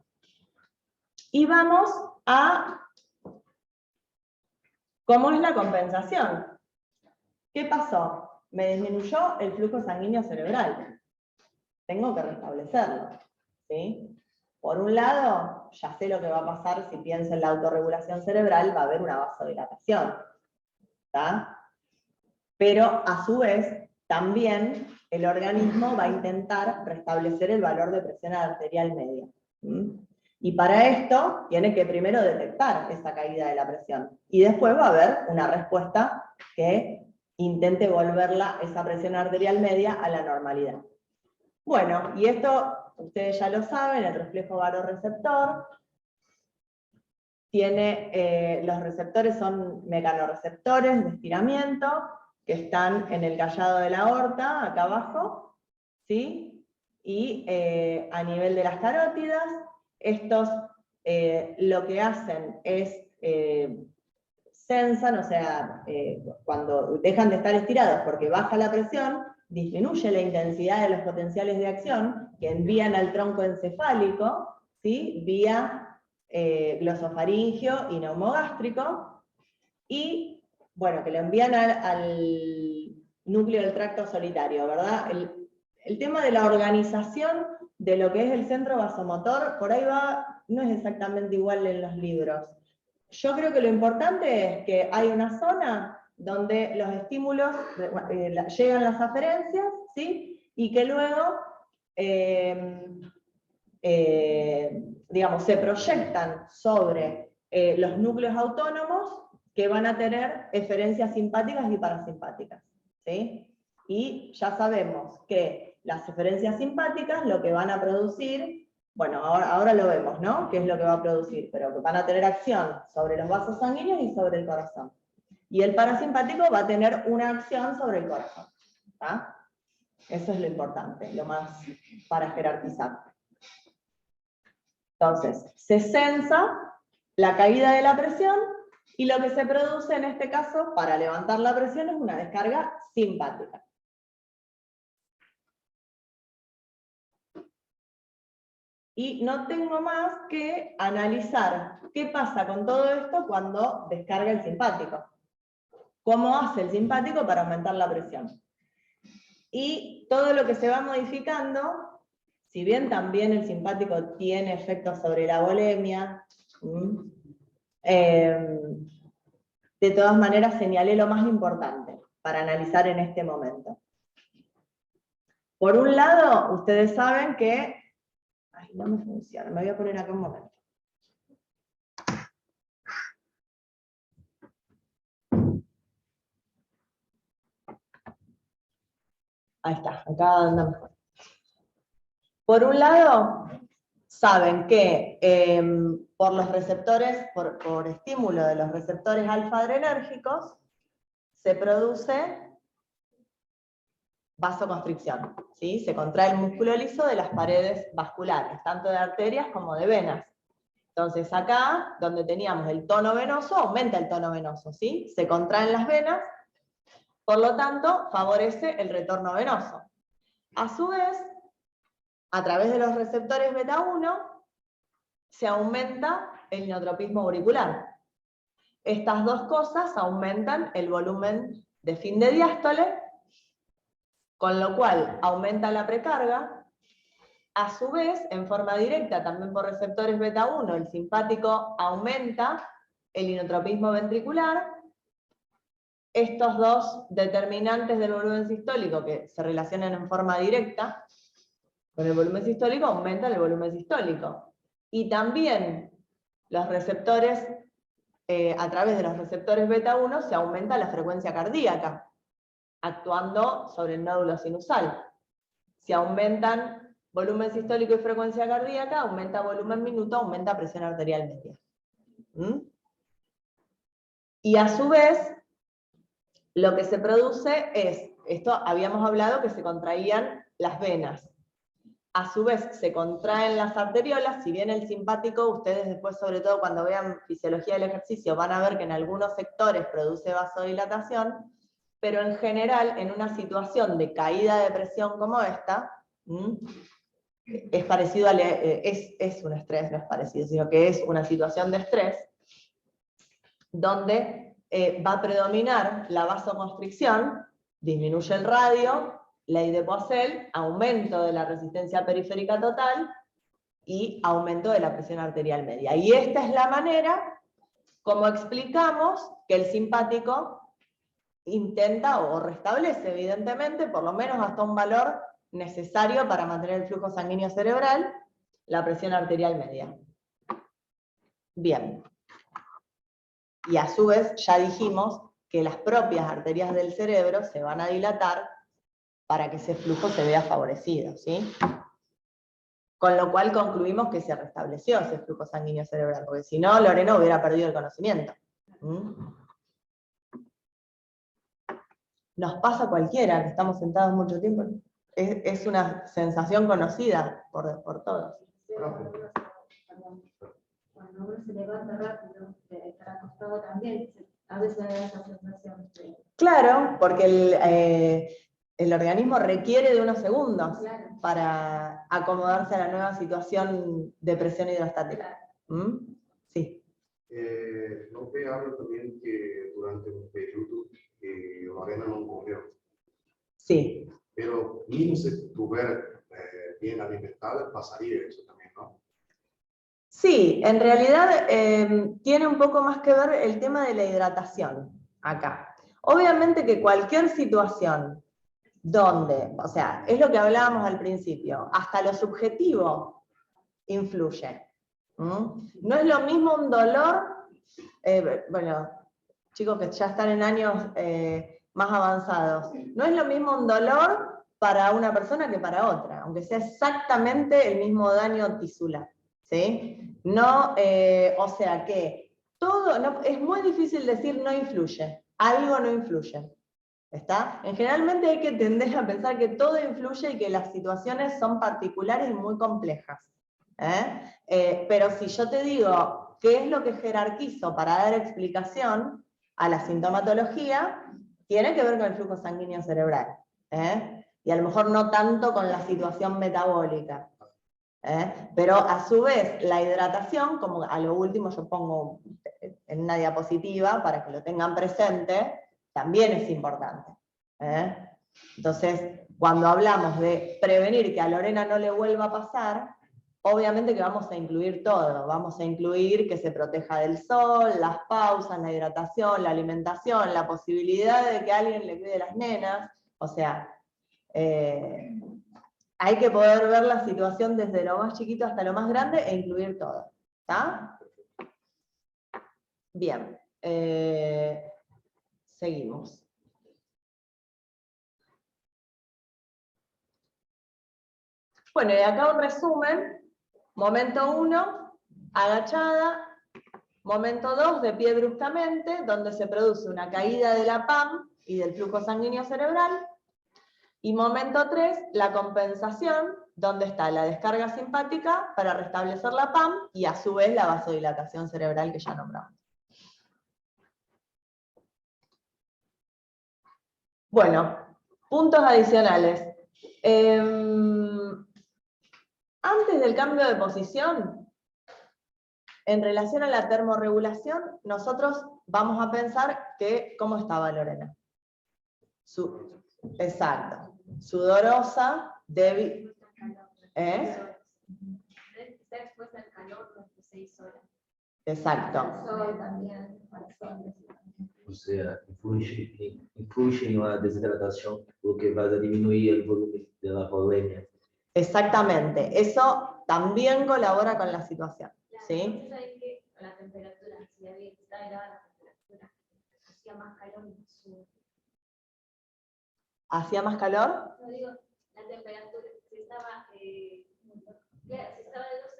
y vamos a cómo es la compensación. ¿Qué pasó? Me disminuyó el flujo sanguíneo cerebral. Tengo que restablecerlo, ¿sí? Por un lado, ya sé lo que va a pasar si pienso en la autorregulación cerebral, va a haber una vasodilatación, ¿está? Pero a su vez, también el organismo va a intentar restablecer el valor de presión arterial media. Y para esto tiene que primero detectar esa caída de la presión. Y después va a haber una respuesta que intente volverla, esa presión arterial media, a la normalidad. Bueno, y esto ustedes ya lo saben, el reflejo varoreceptor tiene, los receptores son mecanorreceptores de estiramiento, que están en el callado de la aorta, acá abajo, ¿sí? Y a nivel de las carótidas, estos lo que hacen es sensan, o sea, cuando dejan de estar estirados porque baja la presión, disminuye la intensidad de los potenciales de acción que envían al tronco encefálico, ¿sí?, vía glosofaringio y neumogástrico, y bueno, que lo envían al núcleo del tracto solitario, ¿verdad? El tema de la organización de lo que es el centro vasomotor, por ahí va, no es exactamente igual en los libros. Yo creo que lo importante es que hay una zona donde los estímulos, llegan las aferencias, ¿sí?, y que luego, digamos, se proyectan sobre los núcleos autónomos que van a tener eferencias simpáticas y parasimpáticas, ¿sí? Y ya sabemos que las eferencias simpáticas lo que van a producir, bueno, ahora lo vemos, ¿no?, qué es lo que va a producir, pero que van a tener acción sobre los vasos sanguíneos y sobre el corazón. Y el parasimpático va a tener una acción sobre el corazón, ¿tá? Eso es lo importante, lo más para jerarquizar. Entonces, se sensa la caída de la presión, y lo que se produce en este caso, para levantar la presión, es una descarga simpática. Y no tengo más que analizar qué pasa con todo esto cuando descarga el simpático. ¿Cómo hace el simpático para aumentar la presión? Y todo lo que se va modificando, si bien también el simpático tiene efectos sobre la volemia, de todas maneras señalé lo más importante para analizar en este momento. Por un lado, ustedes saben que... Ay, no me funciona, me voy a poner acá un momento. Ahí está, acá anda mejor. Por un lado, saben que por los receptores, por estímulo de los receptores alfa-adrenérgicos, se produce vasoconstricción, ¿sí? Se contrae el músculo liso de las paredes vasculares, tanto de arterias como de venas. Entonces acá, donde teníamos el tono venoso, aumenta el tono venoso, ¿sí? Se contraen las venas, por lo tanto, favorece el retorno venoso. A su vez, a través de los receptores beta-1, se aumenta el inotropismo auricular. Estas dos cosas aumentan el volumen de fin de diástole, con lo cual aumenta la precarga. A su vez, en forma directa, también por receptores beta-1, el simpático aumenta el inotropismo ventricular. Estos dos determinantes del volumen sistólico, que se relacionan en forma directa con el volumen sistólico, aumentan el volumen sistólico. Y también los receptores, a través de los receptores beta-1, se aumenta la frecuencia cardíaca, actuando sobre el nódulo sinusal. Si aumentan volumen sistólico y frecuencia cardíaca, aumenta volumen minuto, aumenta presión arterial media. Y a su vez, lo que se produce es, esto habíamos hablado que se contraían las venas. A su vez se contraen las arteriolas, si bien el simpático, ustedes después, sobre todo cuando vean fisiología del ejercicio, van a ver que en algunos sectores produce vasodilatación, pero en general, en una situación de caída de presión como esta, es parecido es un estrés, no es parecido, sino que es una situación de estrés, donde va a predominar la vasoconstricción, disminuye el radio, ley de Poiseuille, aumento de la resistencia periférica total y aumento de la presión arterial media. Y esta es la manera como explicamos que el simpático intenta o restablece, evidentemente, por lo menos hasta un valor necesario para mantener el flujo sanguíneo cerebral, la presión arterial media. Bien. Y a su vez ya dijimos que las propias arterias del cerebro se van a dilatar para que ese flujo se vea favorecido, ¿sí? Con lo cual concluimos que se restableció ese flujo sanguíneo cerebral, porque si no, Lorena hubiera perdido el conocimiento. Nos pasa a cualquiera que estamos sentados mucho tiempo. Es una sensación conocida por todos. Cuando uno se levanta rápido, estar acostado también, a veces da esa sensación. Claro, porque el organismo requiere de unos segundos para acomodarse a la nueva situación de presión hidrostática. Sí. No te hablo también que durante un periodo Lorena no corrió. Sí. Pero mismo si estuviera bien alimentada, pasaría eso también, ¿no? Sí, en realidad tiene un poco más que ver el tema de la hidratación acá. Obviamente que cualquier situación donde, o sea, es lo que hablábamos al principio, hasta lo subjetivo influye. No es lo mismo un dolor, bueno, chicos que ya están en años más avanzados, no es lo mismo un dolor para una persona que para otra, aunque sea exactamente el mismo daño tisular. ¿Sí? No, o sea que todo, es muy difícil decir no influye, algo no influye. ¿Está? Generalmente hay que tender a pensar que todo influye y que las situaciones son particulares y muy complejas. Pero si yo te digo qué es lo que jerarquizo para dar explicación a la sintomatología, tiene que ver con el flujo sanguíneo cerebral. Y a lo mejor no tanto con la situación metabólica. Pero a su vez, la hidratación, como a lo último yo pongo en una diapositiva para que lo tengan presente, también es importante. Entonces, cuando hablamos de prevenir que a Lorena no le vuelva a pasar, obviamente que vamos a incluir todo, vamos a incluir que se proteja del sol, las pausas, la hidratación, la alimentación, la posibilidad de que alguien le cuide las nenas, o sea, hay que poder ver la situación desde lo más chiquito hasta lo más grande e incluir todo, ¿está? Bien, seguimos. Bueno, y acá un resumen. Momento 1, agachada. Momento 2, de pie bruscamente, donde se produce una caída de la PAM y del flujo sanguíneo cerebral. Y momento 3, la compensación, donde está la descarga simpática para restablecer la PAM y a su vez la vasodilatación cerebral que ya nombramos. Bueno, puntos adicionales. Antes del cambio de posición, en relación a la termorregulación, nosotros vamos a pensar que cómo estaba Lorena. Exacto. Sudorosa, débil. Está expuesta al calor durante 6 horas. Exacto. El sol también, al sol. O sea, influye en una deshidratación, lo que va a disminuir el volumen de la polemia. Exactamente. Eso también colabora con la situación. ¿Sí? ¿Saben qué? La temperatura, si está elevada la temperatura, hacía más calor y más sudor. ¿Hacía más calor? No digo, la temperatura, si estaba,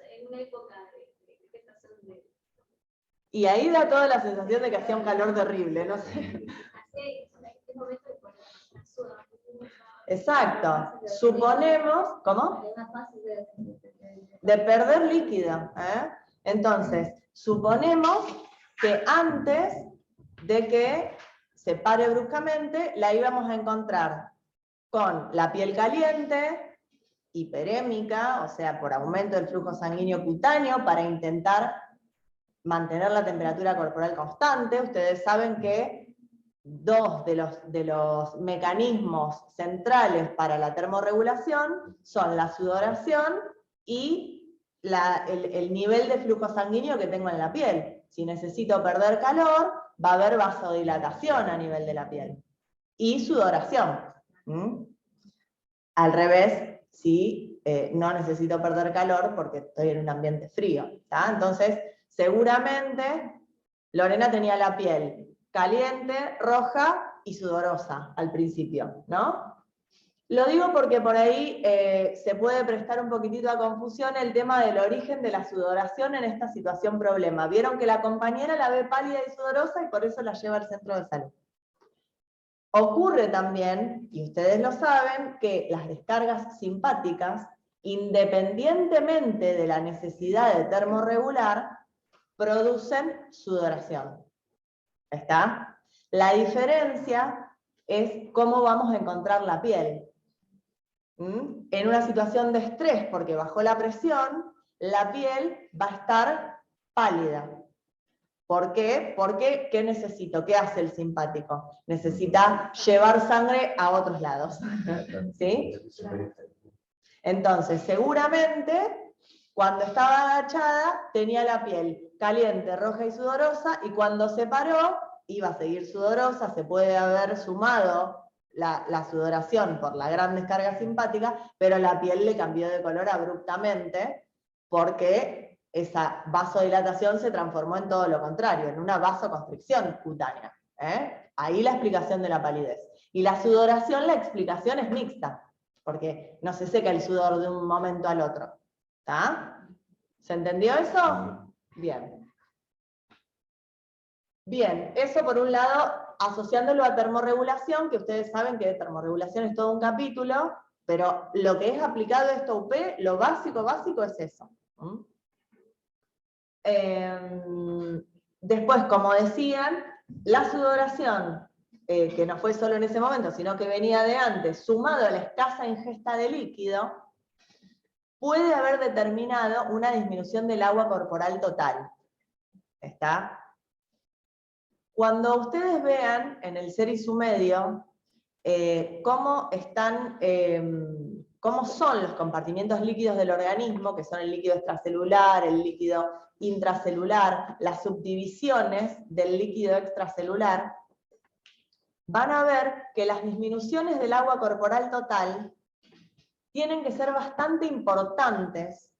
en una época de gestación de... Y ahí da toda la sensación de que hacía un calor terrible, no sé. Así momento de poner la suda. Exacto. Suponemos, ¿cómo? De perder líquido. Entonces, suponemos que antes de que se pare bruscamente, la íbamos a encontrar con la piel caliente, hiperémica, o sea, por aumento del flujo sanguíneo cutáneo, para intentar mantener la temperatura corporal constante. Ustedes saben que dos de los mecanismos centrales para la termorregulación son la sudoración y el nivel de flujo sanguíneo que tengo en la piel. Si necesito perder calor, va a haber vasodilatación a nivel de la piel. Y sudoración. Al revés, si no necesito perder calor porque estoy en un ambiente frío. ¿Tá? Entonces, seguramente Lorena tenía la piel caliente, roja y sudorosa al principio, ¿no? Lo digo porque por ahí se puede prestar un poquitito a confusión el tema del origen de la sudoración en esta situación problema. Vieron que la compañera la ve pálida y sudorosa y por eso la lleva al centro de salud. Ocurre también, y ustedes lo saben, que las descargas simpáticas, independientemente de la necesidad de termorregular, producen sudoración. ¿Está? La diferencia es cómo vamos a encontrar la piel. En una situación de estrés, porque bajó la presión, la piel va a estar pálida. ¿Por qué? Porque, ¿qué necesito? ¿Qué hace el simpático? Necesita llevar sangre a otros lados. ¿Sí? Entonces, seguramente, cuando estaba agachada, tenía la piel caliente, roja y sudorosa, y cuando se paró, iba a seguir sudorosa, se puede haber sumado la sudoración por la gran descarga simpática, pero la piel le cambió de color abruptamente, porque esa vasodilatación se transformó en todo lo contrario, en una vasoconstricción cutánea. Ahí la explicación de la palidez. Y la sudoración, la explicación es mixta, porque no se seca el sudor de un momento al otro. ¿Está? ¿Se entendió eso? Bien. Bien, eso por un lado, asociándolo a termorregulación, que ustedes saben que de termorregulación es todo un capítulo, pero lo que es aplicado a esto UP, lo básico es eso. Después, como decían, la sudoración, que no fue solo en ese momento, sino que venía de antes, sumado a la escasa ingesta de líquido, puede haber determinado una disminución del agua corporal total. ¿Está? Cuando ustedes vean en el ser y su medio cómo son los compartimientos líquidos del organismo, que son el líquido extracelular, el líquido intracelular, las subdivisiones del líquido extracelular, van a ver que las disminuciones del agua corporal total tienen que ser bastante importantes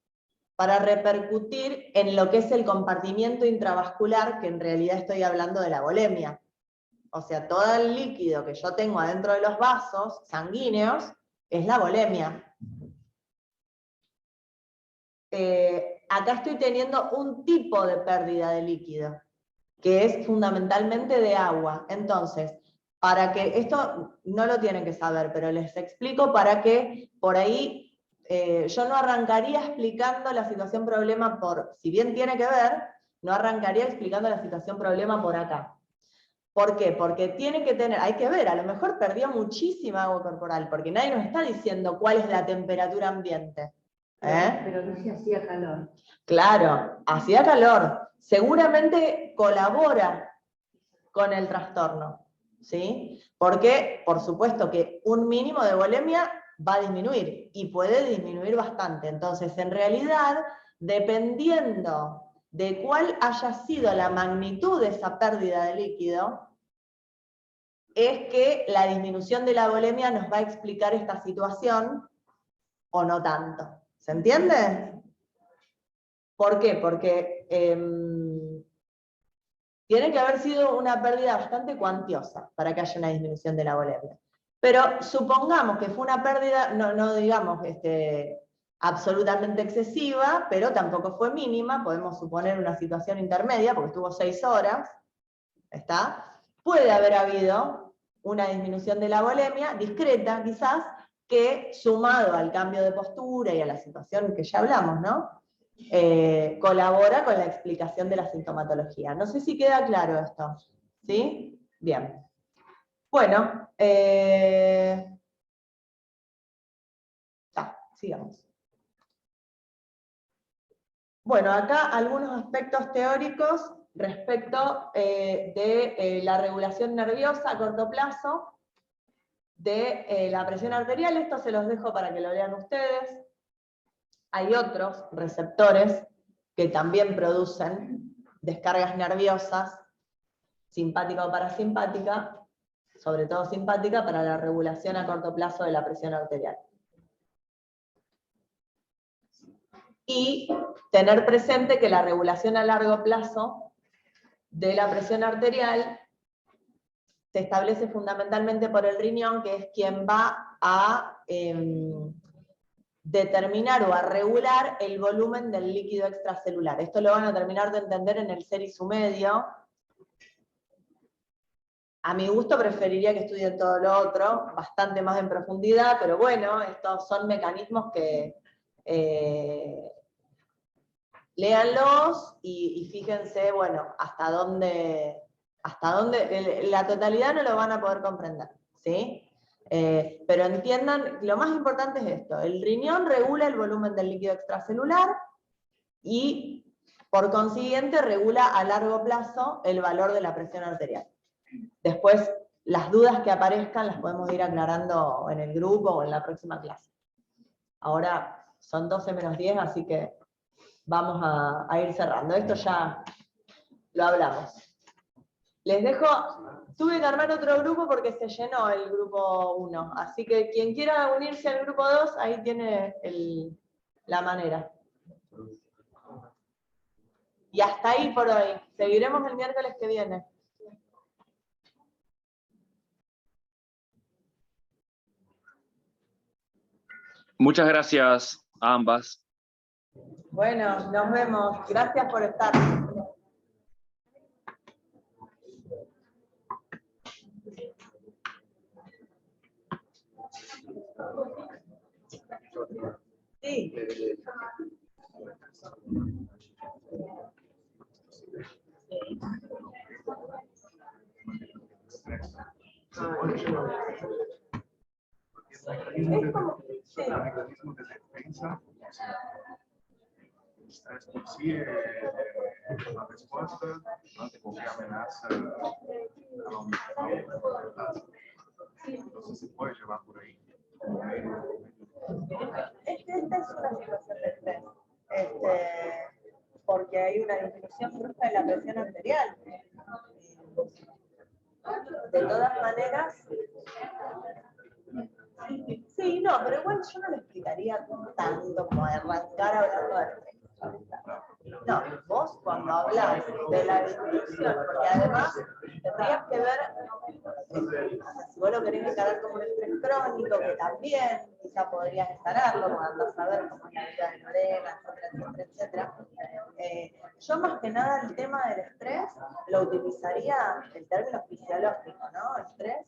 para repercutir en lo que es el compartimiento intravascular, que en realidad estoy hablando de la volemia. O sea, todo el líquido que yo tengo adentro de los vasos sanguíneos es la volemia. Acá estoy teniendo un tipo de pérdida de líquido, que es fundamentalmente de agua. Entonces, para que, esto no lo tienen que saber, pero les explico para que por ahí yo no arrancaría explicando la situación problema por, si bien tiene que ver, no arrancaría explicando la situación problema por acá. ¿Por qué? Porque tiene que tener, hay que ver, a lo mejor perdió muchísima agua corporal, porque nadie nos está diciendo cuál es la temperatura ambiente. Pero no se hacía calor. Claro, hacía calor. Seguramente colabora con el trastorno, ¿sí? Porque, por supuesto, que un mínimo de volemia va a disminuir, y puede disminuir bastante. Entonces, en realidad, dependiendo de cuál haya sido la magnitud de esa pérdida de líquido, es que la disminución de la volemia nos va a explicar esta situación, o no tanto. ¿Se entiende? ¿Por qué? Porque tiene que haber sido una pérdida bastante cuantiosa para que haya una disminución de la volemia. Pero supongamos que fue una pérdida, no digamos absolutamente excesiva, pero tampoco fue mínima, podemos suponer una situación intermedia, porque estuvo 6 horas, ¿está? Puede haber habido una disminución de la volemia, discreta quizás, que sumado al cambio de postura y a la situación que ya hablamos, ¿no? Colabora con la explicación de la sintomatología. No sé si queda claro esto, ¿sí? Bien. Bueno, sigamos. Bueno, acá algunos aspectos teóricos respecto de la regulación nerviosa a corto plazo, de la presión arterial. Esto se los dejo para que lo lean ustedes. Hay otros receptores que también producen descargas nerviosas, simpática o parasimpática, sobre todo simpática, para la regulación a corto plazo de la presión arterial. Y tener presente que la regulación a largo plazo de la presión arterial se establece fundamentalmente por el riñón, que es quien va a determinar o a regular el volumen del líquido extracelular. Esto lo van a terminar de entender en el ser y su medio. A mi gusto preferiría que estudien todo lo otro, bastante más en profundidad, pero bueno, estos son mecanismos que léanlos y fíjense, bueno, hasta dónde la totalidad no lo van a poder comprender, ¿sí? Pero entiendan, lo más importante es esto: el riñón regula el volumen del líquido extracelular y, por consiguiente, regula a largo plazo el valor de la presión arterial. Después, las dudas que aparezcan las podemos ir aclarando en el grupo o en la próxima clase. Ahora son 12:10, así que vamos a ir cerrando. Esto ya lo hablamos. Les dejo, tuve que armar otro grupo porque se llenó el grupo 1, así que quien quiera unirse al grupo 2, ahí tiene la manera. Y hasta ahí por hoy. Seguiremos el miércoles que viene. Muchas gracias a ambas. Bueno, nos vemos. Gracias por estar. Sí. Mecanismos de defensa Estrés por sí es una respuesta ante cualquier amenaza a la humanidad. Entonces se puede llevar por ahí. Esta es una situación de estrés, porque hay una disminución brusca de la presión arterial. De todas maneras, sí, no, pero igual yo no le explicaría tanto como arrancar hablando de estrés. No, vos cuando hablas de la disminución, porque además tendrías que ver, si vos lo querés encarar como un estrés crónico, que también quizá podrías encararlo cuando saber cómo es la vida de Lorena, etcétera, etcétera, etcétera. Yo más que nada el tema del estrés lo utilizaría, el término fisiológico, ¿no? Estrés,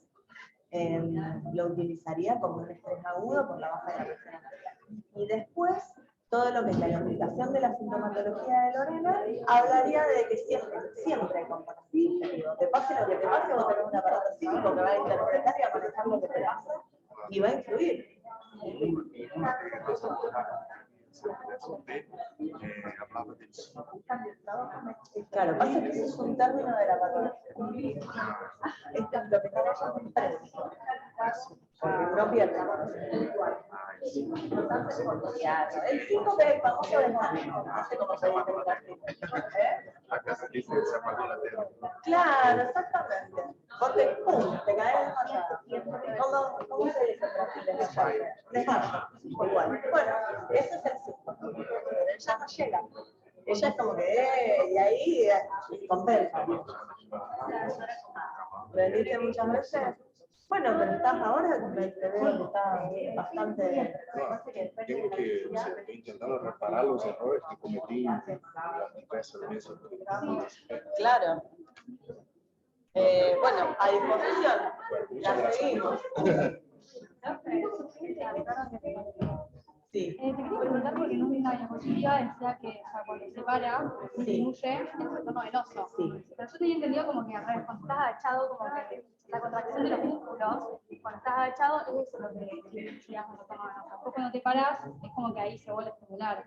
lo utilizaría como un estrés agudo por la baja de la presión arterial. Y después, todo lo que es la explicación de la sintomatología de Lorena, hablaría de que siempre hay componentes subjetivos. Te pase lo que te pase, vos tenés un aparato psíquico que va a interpretar y a manejar lo que te pasa y va a influir. Hablaba del psico. Claro, pasa que eso es un término de la patología. Esto es lo que estamos llamando porque uno pierde. Claro, el 5 que es el famoso desmayo, no sé cómo se dice en castellano. Acá se dice se apagó la tele. Claro, exactamente. Porque ¡pum! Te caes desmayado. ¿Cómo se dice en Brasil desmayado? Desmayo. Igual. Bueno, ese es el 5. Pero ella no llega. Ella es como que, y ahí compensa. Lo dice muchas veces. Bueno, pero estás ahora, te veo que estás bastante... Tengo que estoy intentando reparar los errores que cometí en ese mes. Claro. Bueno, a disposición. La seguimos. Sí. Te quería preguntar porque en una diapositiva decía que cuando se para, disminuye el trastorno venoso. Sí. Pero yo tenía entendido como que al revés, cuando estás agachado, como que la contracción de los músculos, cuando estás agachado, es eso lo que decías el trastorno venoso. Después cuando te paras, es como que ahí se vuelve a estimular.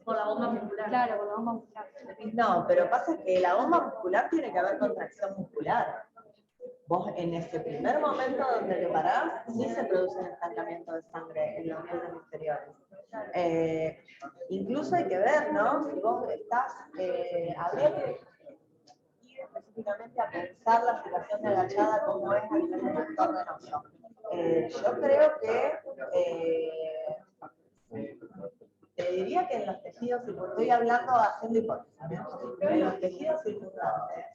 Por la bomba muscular. Claro, por la bomba muscular. No, pero pasa que la bomba muscular tiene que haber contracción muscular. Vos en ese primer momento donde te parás, sí se produce un estancamiento de sangre en los miembros inferiores. Incluso hay que ver, ¿no? Si vos estás, habría que ir específicamente a pensar la situación de agachada como es a nivel del sector venoso. Yo creo que te diría que en los tejidos, estoy hablando haciendo hipótesis, en los tejidos circundantes,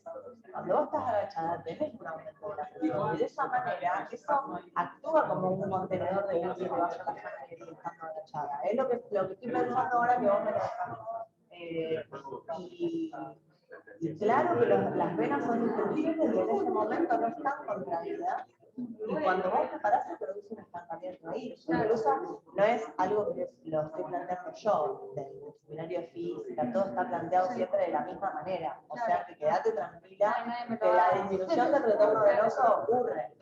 cuando vos estás agachada, tenés un aumento de la presión, y de esa manera, eso actúa como un contenedor de líquido que vaya a la sangre estando agachada. Es lo que estoy pensando ahora que vos me lo dejás. Y claro que las venas son insensibles y en ese momento no están contraídas. Y cuando vos te parás se produce un estancamiento ahí. Incluso no es algo que lo estoy planteando yo, del seminario de física, todo está planteado siempre de la misma manera. O sea que quédate tranquila que la disminución del retorno venoso ocurre.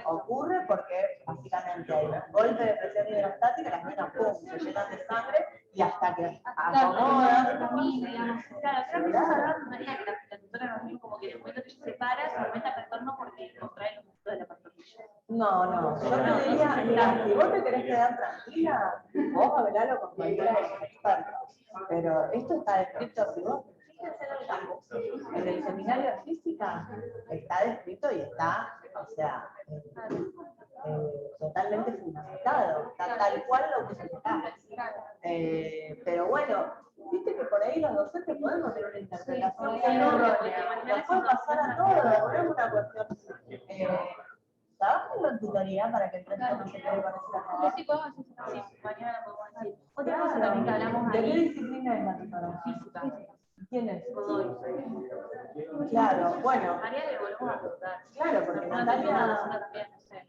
Ocurre porque básicamente hay un golpe de presión hidrostática, las venas ¡pum! Se llenan de sangre y hasta que acomodan. Claro, creo que eso es una idea que la tutora nos dijo, como que en el momento que ella se para, se aumenta el retorno porque contrae los músculos de la pantorrilla. No, yo te diría, mira, si vos te querés quedar tranquila, vos hablalo con cualquiera de los expertos. Pero esto está descrito, si vos fíjense en el campo, en el seminario de física está descrito y está, o sea, totalmente fundamentado, está tal cual lo que se está. Pero bueno, viste que por ahí los docentes podemos tener una interpretación muy errónea, nos puede pasar a todos, no es una cuestión. Trabajen en tutoría para que el resto no se quede con esa. Sí, podemos decir, sí, mañana lo podemos decir. Otra cosa también que hablamos ¿De qué ahí, disciplina es la tutora? física. ¿Quién es? Godoy. Claro, bueno. María le volvemos a preguntar. Claro, porque Natalia, también, no sé.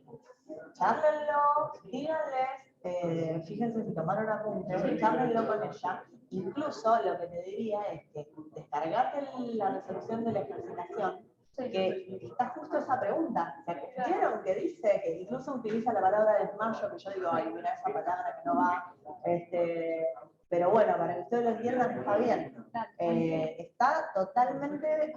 charlenlo, díganles, fíjense si tomaron apuntes, charlenlo con ella. Incluso lo que te diría es que descargate la resolución de la ejercitación, que está justo esa pregunta. ¿Se vieron que dice incluso utiliza la palabra desmayo, que yo digo, ay, mira esa palabra que no va. Pero bueno, para que ustedes lo entiendan, está bien. Está totalmente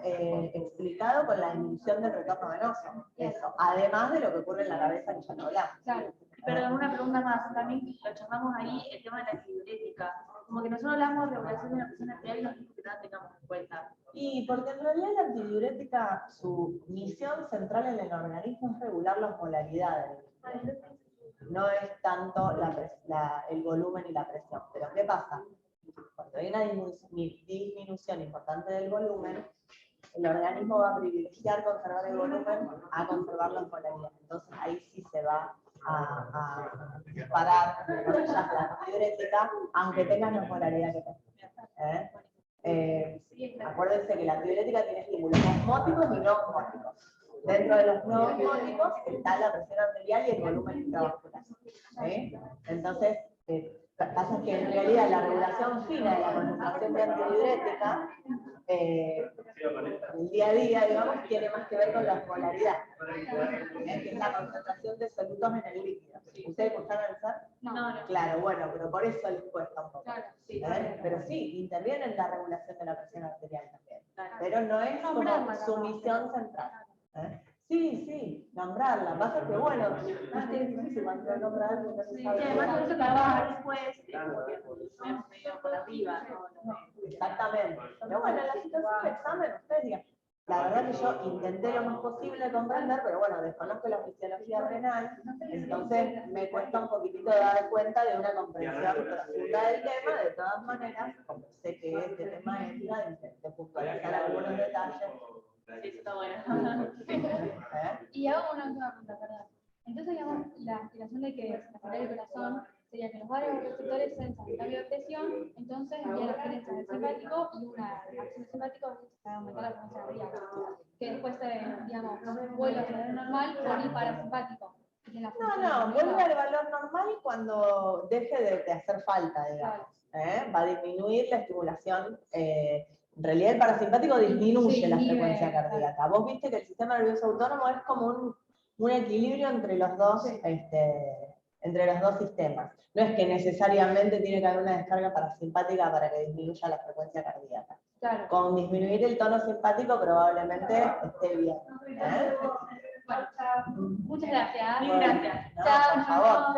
explicado con la disminución del retorno venoso. Eso, además de lo que ocurre en la cabeza, que ya no hablamos. Claro. Pero una pregunta más, también lo charlamos ahí, el tema de la antidiurética. Como que nosotros hablamos de regulación de la presión arterial y nos dijo que no la tengamos en cuenta. Y porque en realidad la antidiurética, su misión central en el organismo es regular las molaridades. No es tanto el volumen y la presión. Pero ¿qué pasa? Cuando hay una disminución importante del volumen, el organismo va a privilegiar conservar el volumen a conservar las molaridades. Entonces ahí sí se va a disparar la antidiurética, aunque tengan la molaridad que tengan. Acuérdense que la antidiurética tiene estímulos osmóticos y no osmóticos. Dentro de los no osmóticos está la presión arterial y el volumen intravascular. Entonces, pasa que en realidad la regulación fina de la concentración de antidiurética, el día a día, digamos, tiene más que ver con la polaridad, que es la concentración de solutos en el líquido. ¿Ustedes cursaron el SAR? No. Claro, bueno, pero por eso les cuesta un poco. Claro, sí. Pero sí, interviene en la regulación de la presión arterial también. Claro. Pero no es como su misión central. Sí, nombrarla. Pasa que, bueno, es difícil cuando nombrar algo que no se Sí, sabe. además eso trabaja después, porque evolucionamos medio por arriba, ¿no? Exactamente. Pero bueno, en la situación de examen, ustedes digan, la verdad que yo intenté lo más posible comprender, pero bueno, desconozco la fisiología renal, entonces me cuesta un poquitito dar cuenta de una comprensión profunda del tema. De todas maneras, como sé que este tema entra, intenté puntualizar algunos detalles. Sí, eso está bueno. Y hago una última pregunta, perdón. Entonces, digamos, la explicación de que acelerar el corazón sería que los varios receptores sensan el cambio de presión, entonces envía las gerencias del simpático y una acción del simpático para aumentar la frecuencia cardíaca. Que después, digamos, vuelve a tener normal por el parasimpático. No, vuelve al valor normal cuando deje de hacer falta, digamos. Va a disminuir la estimulación. En realidad el parasimpático disminuye la frecuencia cardíaca. Vos viste que el sistema nervioso autónomo es como un equilibrio entre los dos sistemas. No es que necesariamente tiene que haber una descarga parasimpática para que disminuya la frecuencia cardíaca. Claro. Con disminuir el tono simpático probablemente esté bien. Bueno, muchas gracias. Mil gracias. No, por favor.